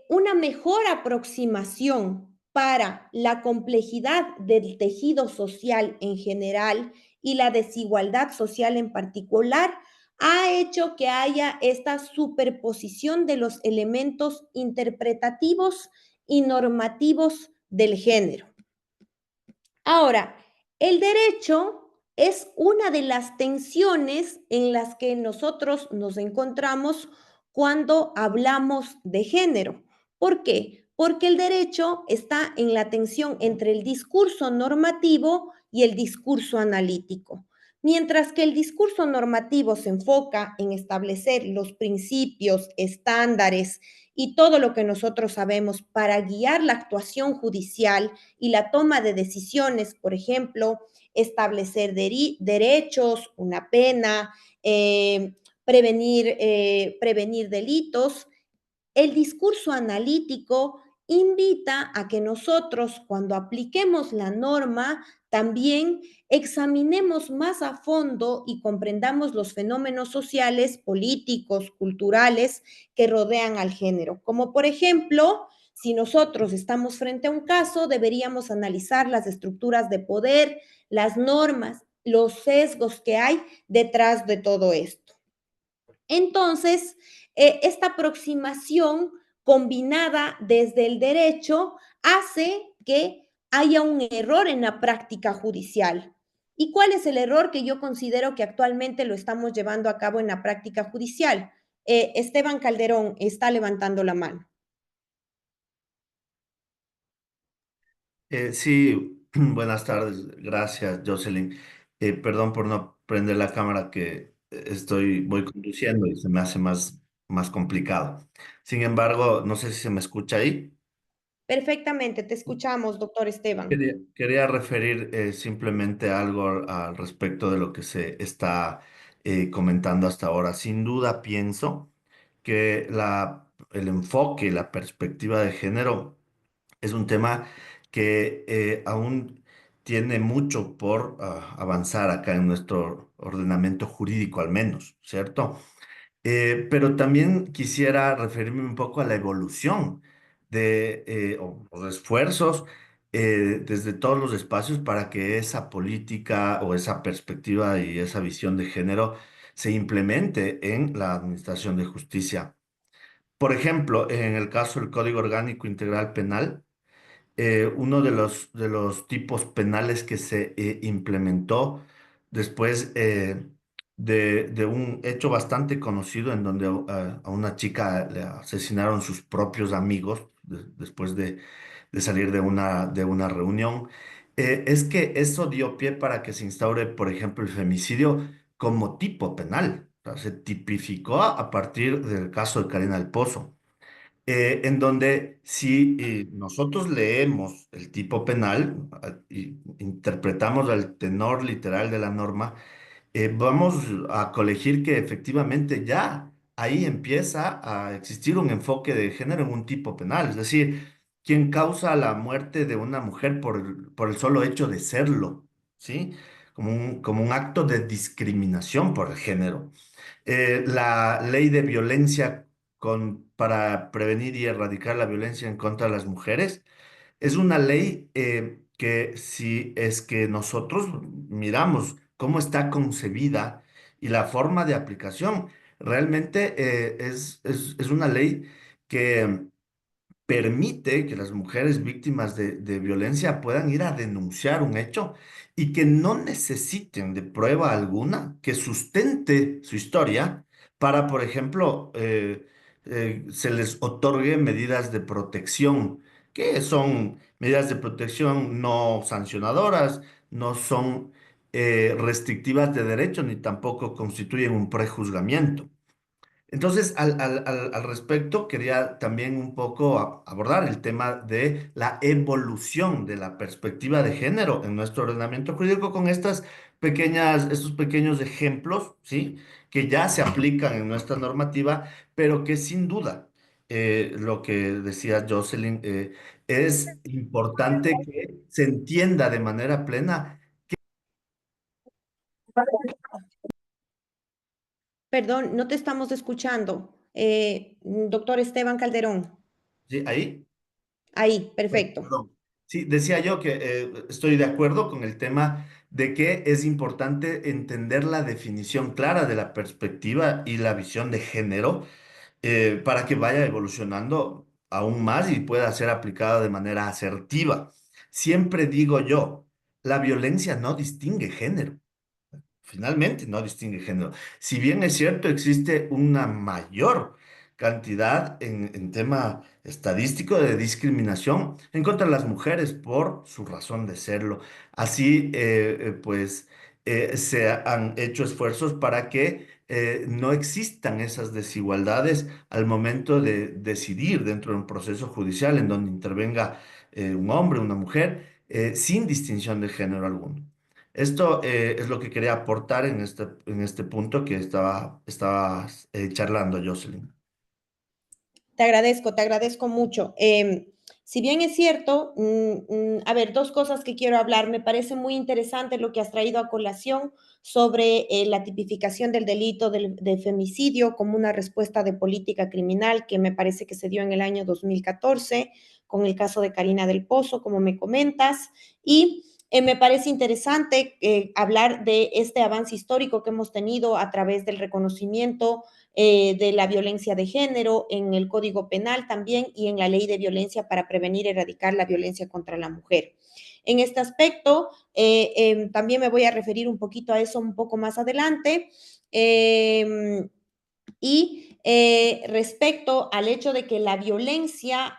una mejor aproximación para la complejidad del tejido social en general y la desigualdad social en particular ha hecho que haya esta superposición de los elementos interpretativos y normativos del género. Ahora, el derecho es una de las tensiones en las que nosotros nos encontramos cuando hablamos de género. ¿Por qué? Porque el derecho está en la tensión entre el discurso normativo y el discurso analítico. Mientras que el discurso normativo se enfoca en establecer los principios, estándares y todo lo que nosotros sabemos para guiar la actuación judicial y la toma de decisiones, por ejemplo, establecer derechos, una pena, prevenir delitos. El discurso analítico invita a que nosotros, cuando apliquemos la norma, también examinemos más a fondo y comprendamos los fenómenos sociales, políticos, culturales que rodean al género. Como por ejemplo, si nosotros estamos frente a un caso, deberíamos analizar las estructuras de poder, las normas, los sesgos que hay detrás de todo esto. Entonces, esta aproximación combinada desde el derecho hace que haya un error en la práctica judicial. ¿Y cuál es el error que yo considero que actualmente lo estamos llevando a cabo en la práctica judicial? Esteban Calderón está levantando la mano. Sí, buenas tardes. Gracias, Jocelyn. Perdón por no prender la cámara que voy conduciendo y se me hace más complicado. Sin embargo, no sé si se me escucha ahí. Perfectamente, te escuchamos, doctor Esteban. Quería referir simplemente algo al respecto de lo que se está comentando hasta ahora. Sin duda pienso que el enfoque, la perspectiva de género es un tema que aún tiene mucho por avanzar acá en nuestro ordenamiento jurídico al menos, ¿cierto? Pero también quisiera referirme un poco a la evolución o de esfuerzos desde todos los espacios para que esa política o esa perspectiva y esa visión de género se implemente en la Administración de Justicia. Por ejemplo, en el caso del Código Orgánico Integral Penal, uno de los tipos penales que se implementó después de un hecho bastante conocido en donde a una chica le asesinaron sus propios amigos después de salir de una reunión, es que eso dio pie para que se instaure, por ejemplo, el femicidio como tipo penal. O sea, se tipificó a partir del caso de Karina del Pozo, en donde si nosotros leemos el tipo penal y interpretamos el tenor literal de la norma, vamos a colegir que efectivamente ya ahí empieza a existir un enfoque de género en un tipo penal, es decir, quien causa la muerte de una mujer por el solo hecho de serlo, ¿sí? Como un acto de discriminación por el género. La ley de violencia para prevenir y erradicar la violencia en contra de las mujeres es una ley que si es que nosotros miramos cómo está concebida y la forma de aplicación, realmente es una ley que permite que las mujeres víctimas de violencia puedan ir a denunciar un hecho y que no necesiten de prueba alguna que sustente su historia para, por ejemplo, se les otorgue medidas de protección, que son medidas de protección no sancionadoras, no son restrictivas de derecho ni tampoco constituyen un prejuzgamiento. Entonces, al respecto, quería también un poco abordar el tema de la evolución de la perspectiva de género en nuestro ordenamiento jurídico con estos pequeños ejemplos, ¿sí? Que ya se aplican en nuestra normativa, pero que sin duda, lo que decía Jocelyn, es importante que se entienda de manera plena. Perdón, no te estamos escuchando. Doctor Esteban Calderón. ¿Sí? Ahí. Ahí, perfecto. Perdón. Sí, decía yo que estoy de acuerdo con el tema de que es importante entender la definición clara de la perspectiva y la visión de género para que vaya evolucionando aún más y pueda ser aplicada de manera asertiva. Siempre digo yo, la violencia no distingue género. Finalmente, no distingue género. Si bien es cierto, existe una mayor cantidad en tema estadístico de discriminación en contra de las mujeres por su razón de serlo. Así, se han hecho esfuerzos para que no existan esas desigualdades al momento de decidir dentro de un proceso judicial en donde intervenga un hombre, una mujer, sin distinción de género alguno. Esto es lo que quería aportar en este punto que estaba charlando, Jocelyn. Te agradezco mucho. Si bien es cierto, a ver, dos cosas que quiero hablar. Me parece muy interesante lo que has traído a colación sobre la tipificación del delito de femicidio como una respuesta de política criminal que me parece que se dio en el año 2014 con el caso de Karina del Pozo, como me comentas, y me parece interesante hablar de este avance histórico que hemos tenido a través del reconocimiento de la violencia de género en el Código Penal también y en la Ley de Violencia para prevenir y erradicar la violencia contra la mujer. En este aspecto, también me voy a referir un poquito a eso un poco más adelante. Respecto al hecho de que la violencia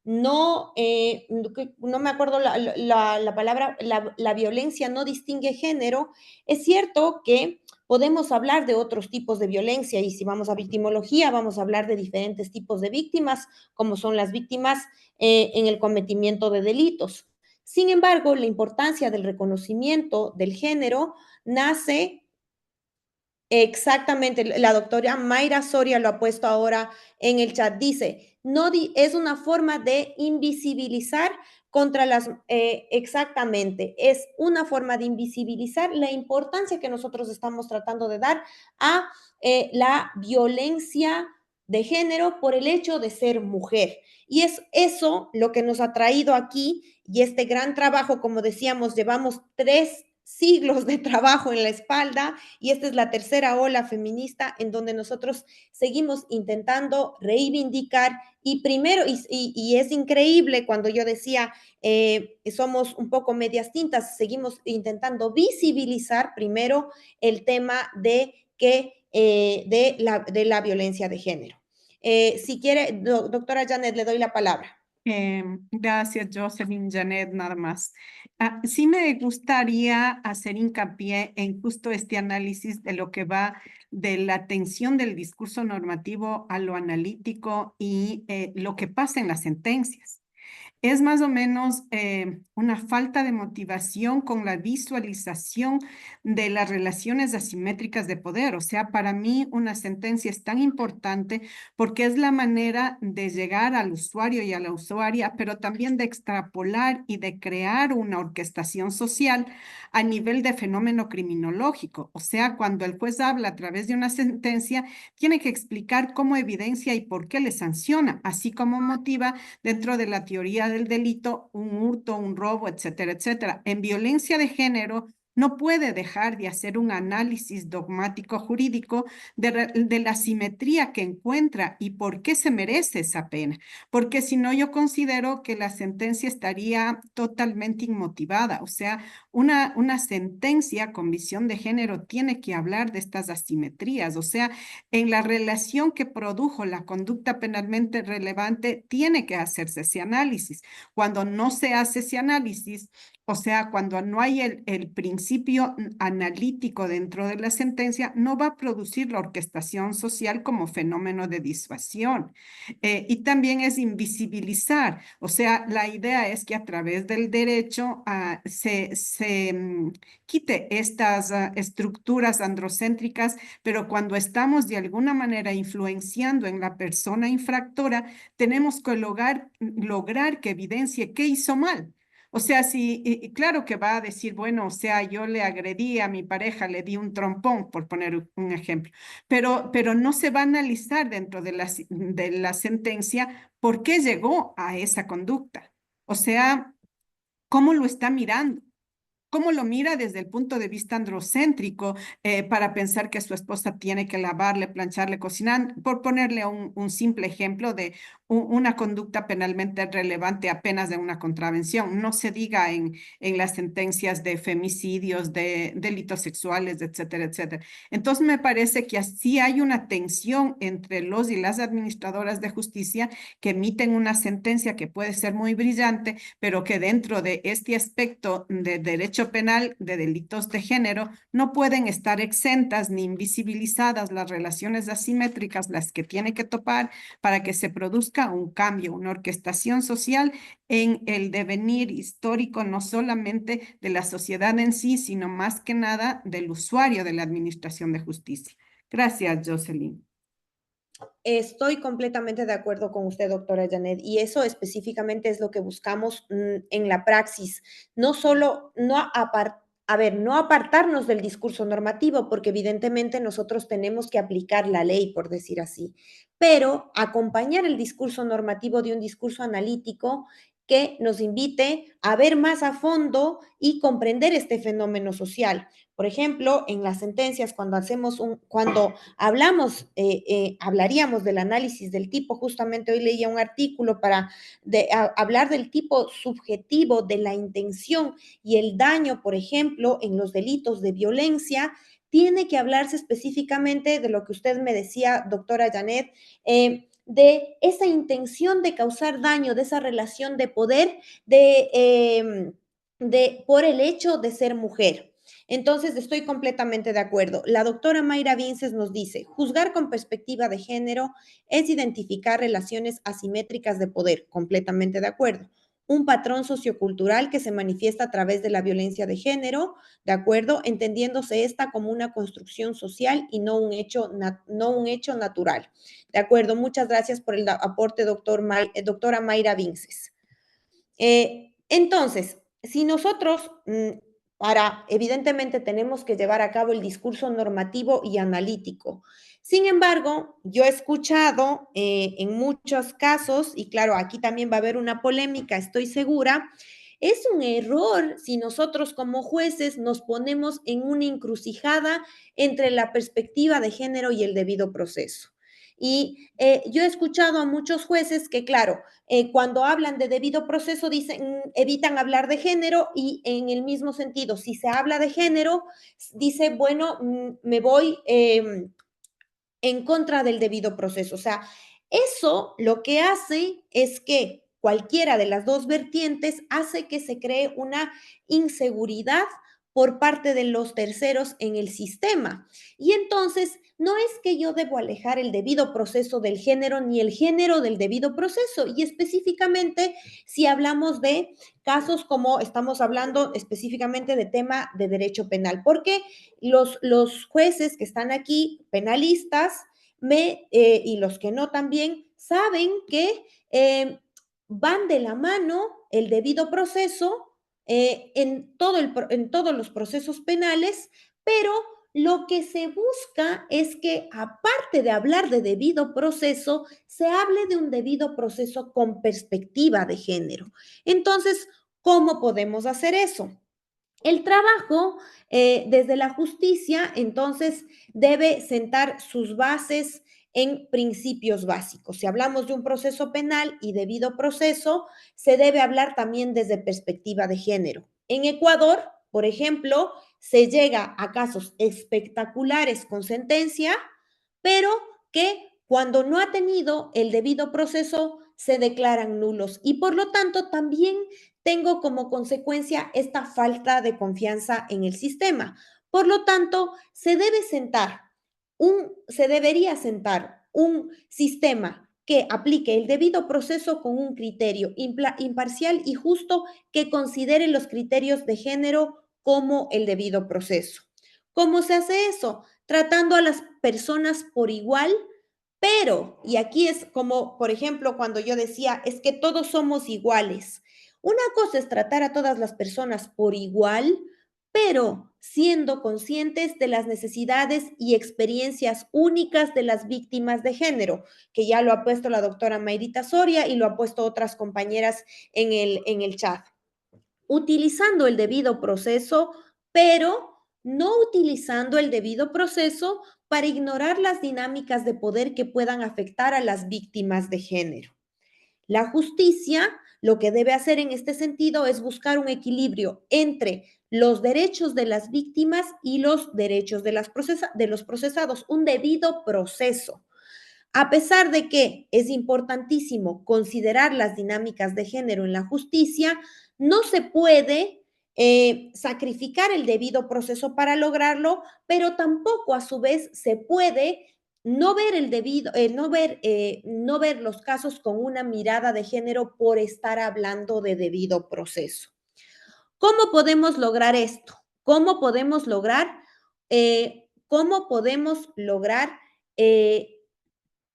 no me acuerdo la palabra, la violencia no distingue género, es cierto que podemos hablar de otros tipos de violencia y si vamos a victimología, vamos a hablar de diferentes tipos de víctimas, como son las víctimas en el cometimiento de delitos. Sin embargo, la importancia del reconocimiento del género nace exactamente, la doctora Mayra Soria lo ha puesto ahora en el chat. Dice, no es una forma de invisibilizar contra las, exactamente, es una forma de invisibilizar la importancia que nosotros estamos tratando de dar a la violencia de género por el hecho de ser mujer. Y es eso lo que nos ha traído aquí y este gran trabajo, como decíamos, llevamos 3 siglos de trabajo en la espalda y esta es la tercera ola feminista en donde nosotros seguimos intentando reivindicar y primero, y es increíble cuando yo decía somos un poco medias tintas, seguimos intentando visibilizar primero el tema de la violencia de género. Si quiere, doctora Janet, le doy la palabra. Gracias, Jocelyn, Janet, nada más. Sí me gustaría hacer hincapié en justo este análisis de lo que va de la atención del discurso normativo a lo analítico y lo que pasa en las sentencias. Es más o menos una falta de motivación con la visualización de las relaciones asimétricas de poder. O sea, para mí una sentencia es tan importante porque es la manera de llegar al usuario y a la usuaria, pero también de extrapolar y de crear una orquestación social a nivel de fenómeno criminológico. O sea, cuando el juez habla a través de una sentencia, tiene que explicar cómo evidencia y por qué le sanciona, así como motiva dentro de la teoría del delito, un hurto, un robo, etcétera, etcétera. En violencia de género, no puede dejar de hacer un análisis dogmático jurídico de la simetría que encuentra y por qué se merece esa pena. Porque si no, yo considero que la sentencia estaría totalmente inmotivada. O sea, una sentencia con visión de género tiene que hablar de estas asimetrías. O sea, en la relación que produjo la conducta penalmente relevante, tiene que hacerse ese análisis. Cuando no se hace ese análisis, o sea, cuando no hay el principio analítico dentro de la sentencia, no va a producir la orquestación social como fenómeno de disuasión. Y también es invisibilizar, o sea, la idea es que a través del derecho se quite estas estructuras androcéntricas, pero cuando estamos de alguna manera influenciando en la persona infractora, tenemos que lograr que evidencie qué hizo mal. O sea, y claro que va a decir, bueno, o sea, yo le agredí a mi pareja, le di un trompón, por poner un ejemplo, pero no se va a analizar dentro de la sentencia por qué llegó a esa conducta. O sea, cómo lo está mirando, cómo lo mira desde el punto de vista androcéntrico para pensar que su esposa tiene que lavarle, plancharle, cocinar, por ponerle un simple ejemplo de una conducta penalmente relevante apenas de una contravención. No se diga en las sentencias de femicidios, de delitos sexuales, etcétera, etcétera. Entonces me parece que así hay una tensión entre los y las administradoras de justicia que emiten una sentencia que puede ser muy brillante, pero que dentro de este aspecto de derecho penal de delitos de género no pueden estar exentas ni invisibilizadas las relaciones asimétricas, las que tiene que topar para que se produzca un cambio, una orquestación social en el devenir histórico, no solamente de la sociedad en sí, sino más que nada del usuario de la administración de justicia. Gracias, Jocelyn. Estoy completamente de acuerdo con usted, doctora Janet, y eso específicamente es lo que buscamos en la praxis. No solo, no no apartarnos del discurso normativo, porque evidentemente nosotros tenemos que aplicar la ley, por decir así, pero acompañar el discurso normativo de un discurso analítico que nos invite a ver más a fondo y comprender este fenómeno social. Por ejemplo, en las sentencias, cuando hablaríamos del análisis del tipo, justamente hoy leía un artículo para hablar del tipo subjetivo de la intención y el daño, por ejemplo, en los delitos de violencia, tiene que hablarse específicamente de lo que usted me decía, doctora Janet, de esa intención de causar daño, de esa relación de poder, por el hecho de ser mujer. Entonces, estoy completamente de acuerdo. La doctora Mayra Vinces nos dice, juzgar con perspectiva de género es identificar relaciones asimétricas de poder, completamente de acuerdo. Un patrón sociocultural que se manifiesta a través de la violencia de género, de acuerdo, entendiéndose esta como una construcción social y no un hecho natural. De acuerdo, muchas gracias por el aporte, doctora Mayra Vinces. Entonces, si nosotros, evidentemente tenemos que llevar a cabo el discurso normativo y analítico. Sin embargo, yo he escuchado en muchos casos, y claro, aquí también va a haber una polémica, estoy segura, es un error si nosotros como jueces nos ponemos en una encrucijada entre la perspectiva de género y el debido proceso. Y yo he escuchado a muchos jueces que, claro, cuando hablan de debido proceso evitan hablar de género y en el mismo sentido, si se habla de género, dice, bueno, me voy en contra del debido proceso. O sea, eso lo que hace es que cualquiera de las dos vertientes hace que se cree una inseguridad por parte de los terceros en el sistema. Y entonces, no es que yo debo alejar el debido proceso del género ni el género del debido proceso. Y específicamente, si hablamos de casos como estamos hablando específicamente de tema de derecho penal, porque los jueces que están aquí, penalistas, y los que no también, saben que van de la mano el debido proceso en todos los procesos penales, pero lo que se busca es que, aparte de hablar de debido proceso, se hable de un debido proceso con perspectiva de género. Entonces, ¿cómo podemos hacer eso? El trabajo desde la justicia, entonces, debe sentar sus bases en principios básicos. Si hablamos de un proceso penal y debido proceso, se debe hablar también desde perspectiva de género. En Ecuador, por ejemplo, se llega a casos espectaculares con sentencia, pero que cuando no ha tenido el debido proceso se declaran nulos y por lo tanto también tengo como consecuencia esta falta de confianza en el sistema. Por lo tanto, se debería sentar un sistema que aplique el debido proceso con un criterio imparcial y justo que considere los criterios de género como el debido proceso. ¿Cómo se hace eso? Tratando a las personas por igual, pero, y aquí es como, por ejemplo, cuando yo decía, es que todos somos iguales. Una cosa es tratar a todas las personas por igual, pero siendo conscientes de las necesidades y experiencias únicas de las víctimas de género, que ya lo ha puesto la doctora Mayrita Soria y lo ha puesto otras compañeras en el chat. utilizando el debido proceso, pero no utilizando el debido proceso para ignorar las dinámicas de poder que puedan afectar a las víctimas de género. La justicia lo que debe hacer en este sentido es buscar un equilibrio entre los derechos de las víctimas y los derechos de los procesados, un debido proceso. A pesar de que es importantísimo considerar las dinámicas de género en la justicia, no se puede sacrificar el debido proceso para lograrlo, pero tampoco a su vez se puede no ver no ver los casos con una mirada de género por estar hablando de debido proceso. ¿Cómo podemos lograr esto? ¿Cómo podemos lograr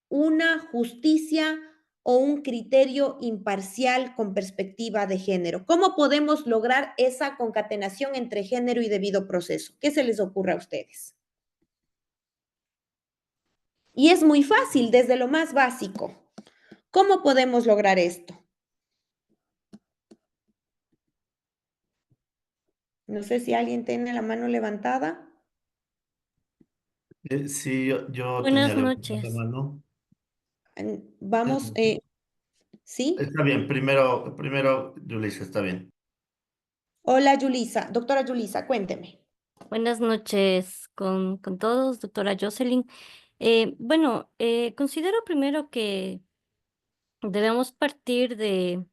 una justicia o un criterio imparcial con perspectiva de género? ¿Cómo podemos lograr esa concatenación entre género y debido proceso? ¿Qué se les ocurre a ustedes? Y es muy fácil, desde lo más básico. ¿Cómo podemos lograr esto? No sé si alguien tiene la mano levantada. Sí, yo tenía Buenas levantada la noches. mano. Vamos, ¿sí? Está bien, primero, Yulisa, está bien. Hola, Yulisa. Doctora Yulisa, cuénteme. Buenas noches con todos, doctora Jocelyn. Bueno, considero primero que debemos partir del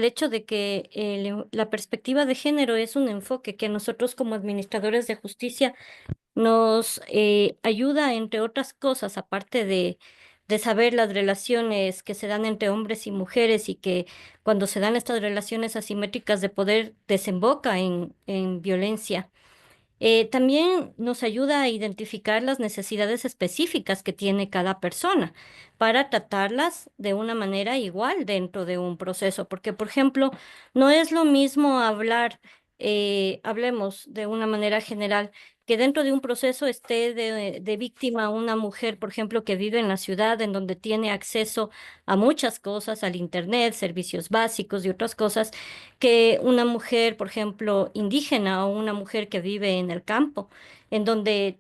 hecho de que la perspectiva de género es un enfoque que nosotros como administradores de justicia nos ayuda, entre otras cosas, aparte de saber las relaciones que se dan entre hombres y mujeres y que cuando se dan estas relaciones asimétricas de poder desemboca en violencia. También nos ayuda a identificar las necesidades específicas que tiene cada persona para tratarlas de una manera igual dentro de un proceso, porque, por ejemplo, no es lo mismo hablemos de una manera general, que dentro de un proceso esté de víctima una mujer, por ejemplo, que vive en la ciudad, en donde tiene acceso a muchas cosas, al internet, servicios básicos y otras cosas, que una mujer, por ejemplo, indígena o una mujer que vive en el campo, en donde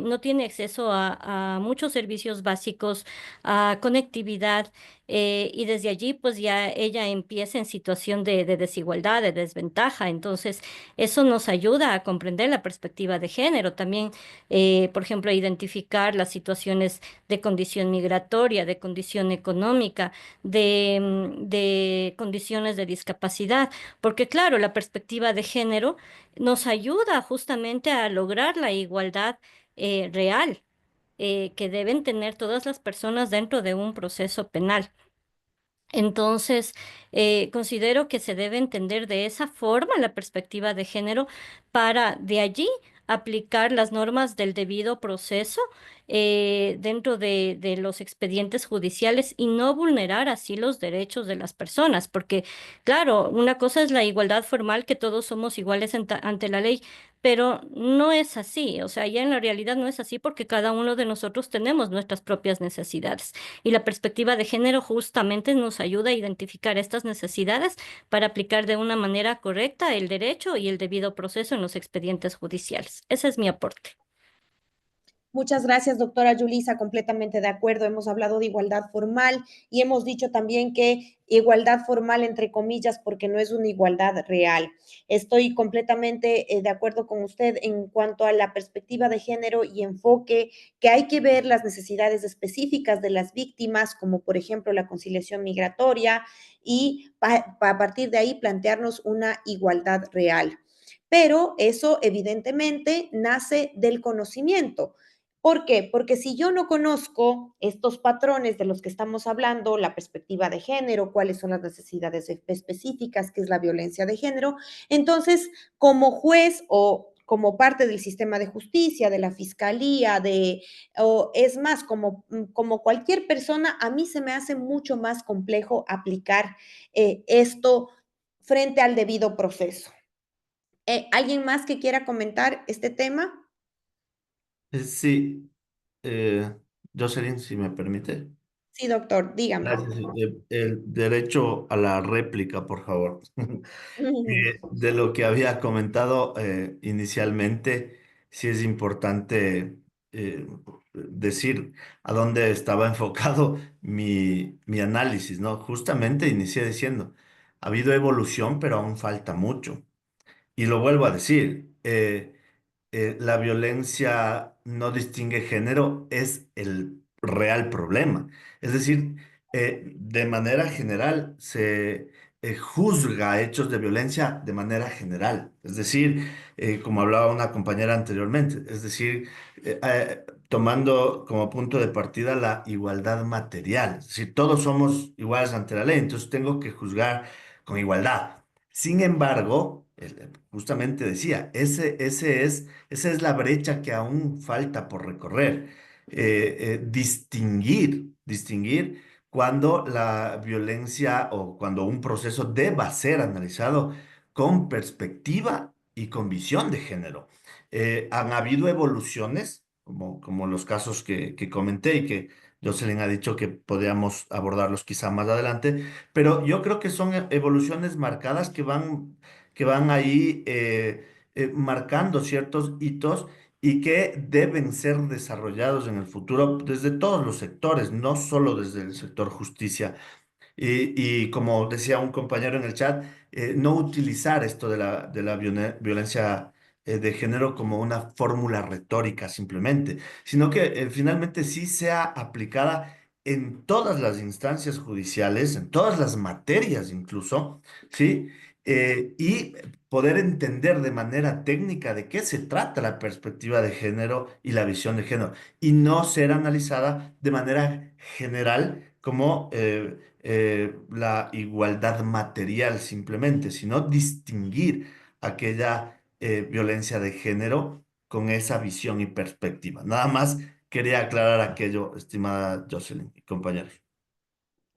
no tiene acceso a muchos servicios básicos, a conectividad, y desde allí pues ya ella empieza en situación de desigualdad, de desventaja. Entonces, eso nos ayuda a comprender la perspectiva de género. También, por ejemplo, a identificar las situaciones de condición migratoria, de condición económica, de condiciones de discapacidad, porque claro, la perspectiva de género nos ayuda justamente a lograr la igualdad real que deben tener todas las personas dentro de un proceso penal. Entonces, considero que se debe entender de esa forma la perspectiva de género para de allí aplicar las normas del debido proceso dentro de los expedientes judiciales y no vulnerar así los derechos de las personas, porque claro, una cosa es la igualdad formal, que todos somos iguales ante la ley, pero no es así, o sea, ya en la realidad no es así porque cada uno de nosotros tenemos nuestras propias necesidades. Y la perspectiva de género justamente nos ayuda a identificar estas necesidades para aplicar de una manera correcta el derecho y el debido proceso en los expedientes judiciales. Ese es mi aporte. Muchas gracias, doctora Yulisa, completamente de acuerdo. Hemos hablado de igualdad formal y hemos dicho también que igualdad formal entre comillas porque no es una igualdad real. Estoy completamente de acuerdo con usted en cuanto a la perspectiva de género y enfoque, que hay que ver las necesidades específicas de las víctimas, como por ejemplo la conciliación migratoria, y a partir de ahí plantearnos una igualdad real. Pero eso evidentemente nace del conocimiento. ¿Por qué? Porque si yo no conozco estos patrones de los que estamos hablando, la perspectiva de género, cuáles son las necesidades específicas, qué es la violencia de género, entonces como juez o como parte del sistema de justicia, de la fiscalía, o es más, como cualquier persona, a mí se me hace mucho más complejo aplicar esto frente al debido proceso. ¿Alguien más que quiera comentar este tema? Sí, Jocelyn, si me permite. Sí, doctor, dígame. Gracias. El derecho a la réplica, por favor. De lo que había comentado inicialmente, sí es importante decir a dónde estaba enfocado mi análisis, ¿no? Justamente inicié diciendo, ha habido evolución, pero aún falta mucho. Y lo vuelvo a decir, la violencia no distingue género, es el real problema. Es decir, de manera general se juzga hechos de violencia de manera general. Es decir, como hablaba una compañera anteriormente, es decir, tomando como punto de partida la igualdad material. Es decir, todos somos iguales ante la ley, entonces tengo que juzgar con igualdad. Sin embargo, justamente decía, esa es la brecha que aún falta por recorrer. Distinguir cuando la violencia o cuando un proceso deba ser analizado con perspectiva y con visión de género. Han habido evoluciones, como los casos que comenté y que Jocelyn ha dicho que podríamos abordarlos quizá más adelante, pero yo creo que son evoluciones marcadas que van ahí marcando ciertos hitos y que deben ser desarrollados en el futuro desde todos los sectores, no solo desde el sector justicia. Y como decía un compañero en el chat, no utilizar esto de la violencia de género como una fórmula retórica simplemente, sino que finalmente sí sea aplicada en todas las instancias judiciales, en todas las materias incluso, ¿sí? Y poder entender de manera técnica de qué se trata la perspectiva de género y la visión de género, y no ser analizada de manera general como la igualdad material simplemente, sino distinguir aquella violencia de género con esa visión y perspectiva. Nada más quería aclarar aquello, estimada Jocelyn y compañeros.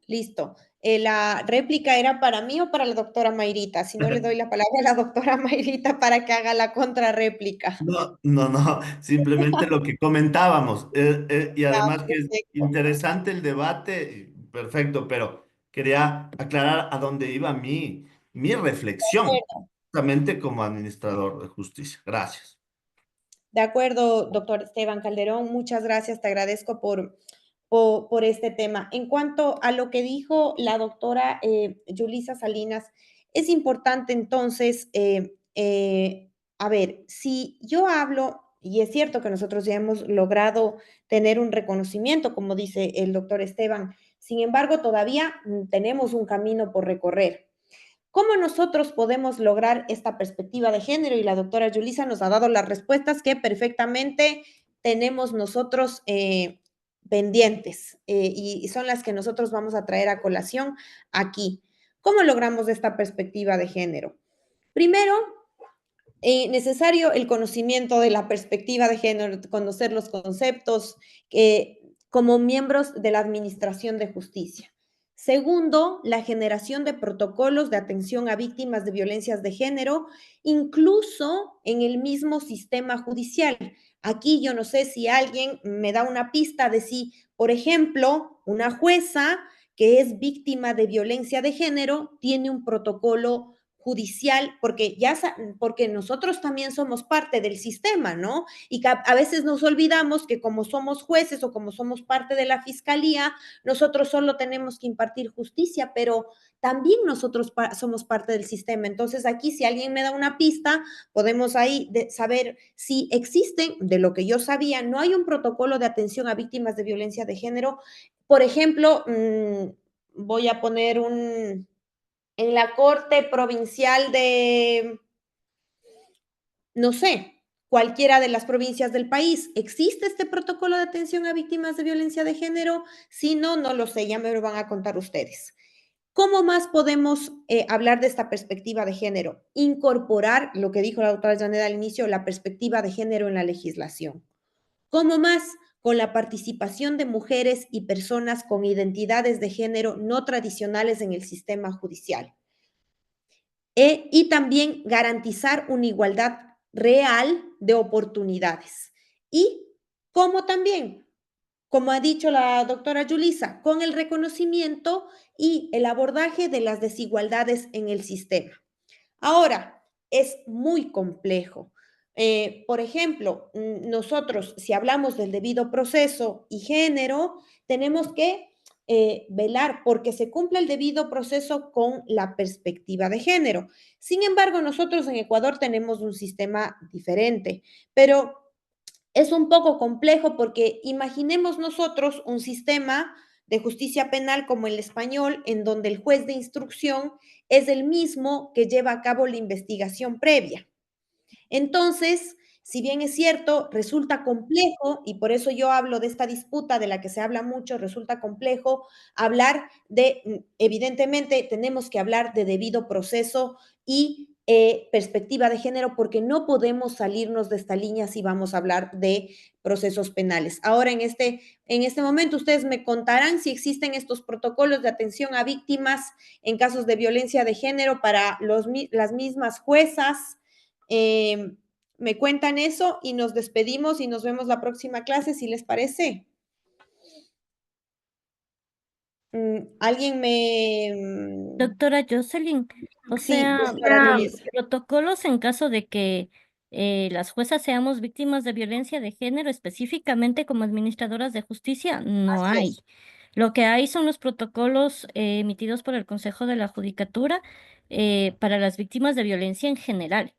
Listo. ¿La réplica era para mí o para la doctora Mayrita? Si no, le doy la palabra a la doctora Mayrita para que haga la contrarréplica. No, simplemente lo que comentábamos. Y Ya, además que es perfecto. interesante el debate, perfecto, pero quería aclarar a dónde iba mi reflexión, justamente como administrador de justicia. Gracias. De acuerdo, doctor Esteban Calderón, muchas gracias, te agradezco por este tema. En cuanto a lo que dijo la doctora Yulisa Salinas, es importante entonces, a ver, si yo hablo, y es cierto que nosotros ya hemos logrado tener un reconocimiento, como dice el doctor Esteban, sin embargo, todavía tenemos un camino por recorrer. ¿Cómo nosotros podemos lograr esta perspectiva de género? Y la doctora Yulisa nos ha dado las respuestas que perfectamente tenemos nosotros pendientes y son las que nosotros vamos a traer a colación aquí. ¿Cómo logramos esta perspectiva de género? Primero, necesario el conocimiento de la perspectiva de género, conocer los conceptos como miembros de la Administración de Justicia. Segundo, la generación de protocolos de atención a víctimas de violencias de género, incluso en el mismo sistema judicial. Aquí yo no sé si alguien me da una pista de si, por ejemplo, una jueza que es víctima de violencia de género tiene un protocolo judicial, porque nosotros también somos parte del sistema, ¿no? Y que a veces nos olvidamos que como somos jueces o como somos parte de la fiscalía, nosotros solo tenemos que impartir justicia, pero también nosotros somos parte del sistema. Entonces aquí si alguien me da una pista, podemos ahí saber si existen, de lo que yo sabía, no hay un protocolo de atención a víctimas de violencia de género. Por ejemplo, voy a poner en la Corte Provincial de, no sé, cualquiera de las provincias del país. ¿Existe este protocolo de atención a víctimas de violencia de género? Si no, no lo sé, ya me lo van a contar ustedes. ¿Cómo más podemos hablar de esta perspectiva de género? Incorporar, lo que dijo la doctora Janeda al inicio, la perspectiva de género en la legislación. ¿Cómo más? Con la participación de mujeres y personas con identidades de género no tradicionales en el sistema judicial. Y también garantizar una igualdad real de oportunidades. Y como también como ha dicho la doctora Yulisa, con el reconocimiento y el abordaje de las desigualdades en el sistema. Ahora, es muy complejo. Por ejemplo, nosotros, si hablamos del debido proceso y género, tenemos que velar porque se cumpla el debido proceso con la perspectiva de género. Sin embargo, nosotros en Ecuador tenemos un sistema diferente, pero es un poco complejo porque imaginemos nosotros un sistema de justicia penal como el español, en donde el juez de instrucción es el mismo que lleva a cabo la investigación previa. Entonces, si bien es cierto, resulta complejo, y por eso yo hablo de esta disputa de la que se habla mucho, resulta complejo hablar de, evidentemente, tenemos que hablar de debido proceso y perspectiva de género, porque no podemos salirnos de esta línea si vamos a hablar de procesos penales. Ahora, en este momento, ustedes me contarán si existen estos protocolos de atención a víctimas en casos de violencia de género para las mismas juezas. Me cuentan eso y nos despedimos y nos vemos la próxima clase, si les parece. ¿Alguien me...? Doctora Jocelyn, o Sí, sea, doctora Yulisa. protocolos en caso de que las juezas seamos víctimas de violencia de género, específicamente como administradoras de justicia, no Así hay. es. Lo que hay son los protocolos emitidos por el Consejo de la Judicatura para las víctimas de violencia en general,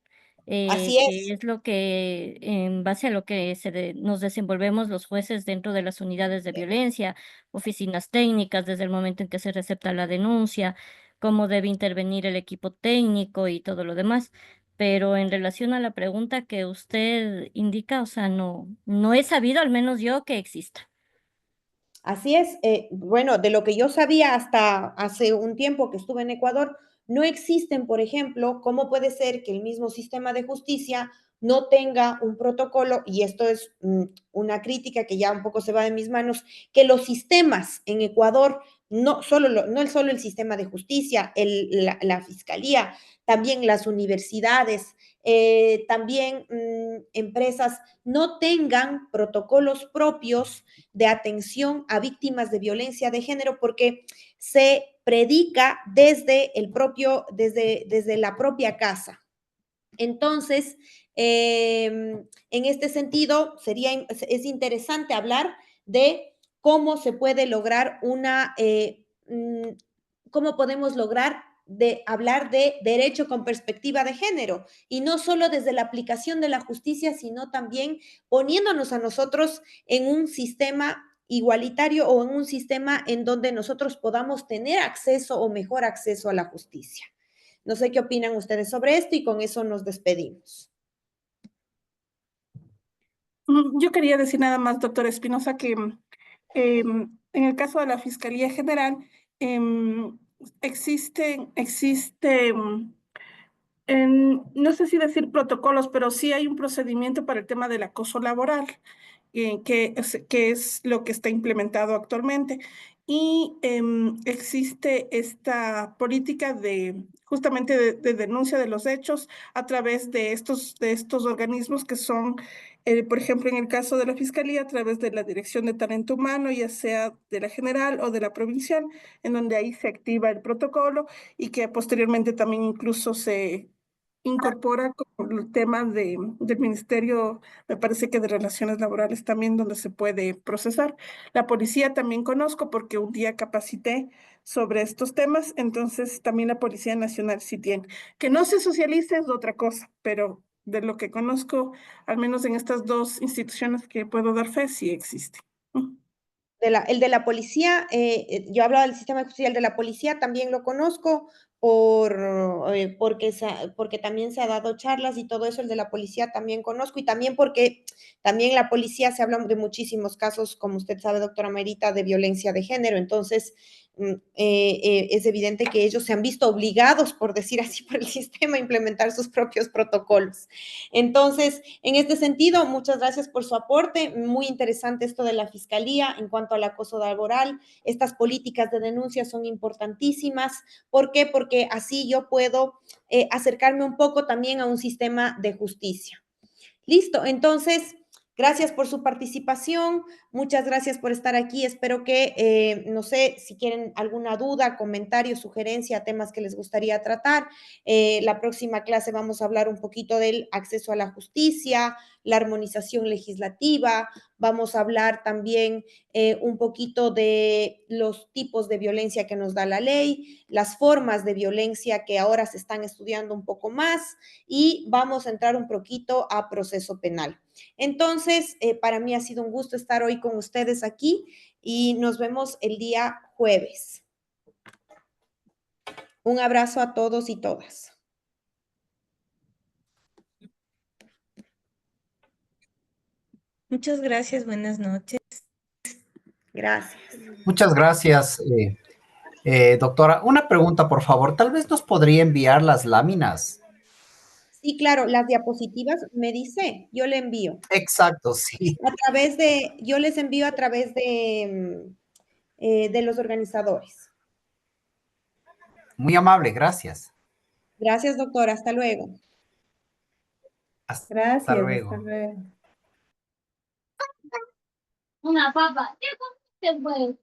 Así que es. es lo que, en base a lo que nos desenvolvemos los jueces dentro de las unidades de violencia, oficinas técnicas, desde el momento en que se recepta la denuncia, cómo debe intervenir el equipo técnico y todo lo demás. Pero en relación a la pregunta que usted indica, o sea, no he sabido, al menos yo, que exista. Así es. Bueno, de lo que yo sabía hasta hace un tiempo que estuve en Ecuador, no existen, por ejemplo, cómo puede ser que el mismo sistema de justicia no tenga un protocolo, y esto es una crítica que ya un poco se va de mis manos, que los sistemas en Ecuador, no solo el sistema de justicia, la fiscalía, también las universidades, también empresas, no tengan protocolos propios de atención a víctimas de violencia de género, porque se predica desde la propia casa. Entonces, en este sentido, es interesante hablar de cómo se puede lograr cómo podemos lograr de hablar de derecho con perspectiva de género, y no solo desde la aplicación de la justicia, sino también poniéndonos a nosotros en un sistema igualitario o en un sistema en donde nosotros podamos tener acceso o mejor acceso a la justicia. No sé qué opinan ustedes sobre esto y con eso nos despedimos. Yo quería decir nada más, doctora Espinosa, que en el caso de la Fiscalía General existe no sé si decir protocolos, pero sí hay un procedimiento para el tema del acoso laboral, que es lo que está implementado actualmente. Y existe esta política justamente de denuncia de los hechos a través de estos organismos que son, por ejemplo, en el caso de la Fiscalía, a través de la Dirección de Talento Humano, ya sea de la general o de la provincial, en donde ahí se activa el protocolo y que posteriormente también incluso se incorpora con el tema del Ministerio, me parece que de Relaciones Laborales también, donde se puede procesar. La policía también conozco porque un día capacité sobre estos temas, entonces también la Policía Nacional sí tiene. Que no se socialice es otra cosa, pero de lo que conozco, al menos en estas dos instituciones que puedo dar fe, sí existe. El de la policía, yo hablaba del sistema de justicia, el de la policía también lo conozco porque también se ha dado charlas y todo eso. El de la policía también conozco, y también porque también la policía se habla de muchísimos casos, como usted sabe, doctora Merita, de violencia de género. Entonces, es evidente que ellos se han visto obligados, por decir así, por el sistema a implementar sus propios protocolos. Entonces, en este sentido, muchas gracias por su aporte. Muy interesante esto de la fiscalía en cuanto al acoso laboral. Estas políticas de denuncia son importantísimas. ¿Por qué? Porque así yo puedo acercarme un poco también a un sistema de justicia. Listo, entonces, Gracias por su participación, muchas gracias por estar aquí. Espero que, no sé, si tienen alguna duda, comentario, sugerencia, temas que les gustaría tratar. La próxima clase vamos a hablar un poquito del acceso a la justicia, la armonización legislativa, vamos a hablar también un poquito de los tipos de violencia que nos da la ley, las formas de violencia que ahora se están estudiando un poco más y vamos a entrar un poquito a proceso penal. Entonces, para mí ha sido un gusto estar hoy con ustedes aquí y nos vemos el día jueves. Un abrazo a todos y todas. Muchas gracias, buenas noches. Gracias. Muchas gracias, doctora. Una pregunta, por favor. Tal vez nos podría enviar las láminas. Sí, claro, las diapositivas, me dice, yo le envío. Exacto, sí. Yo les envío a través de los organizadores. Muy amable, gracias. Gracias, doctora. Hasta luego. Hasta luego. Una papa. ¿Qué fue?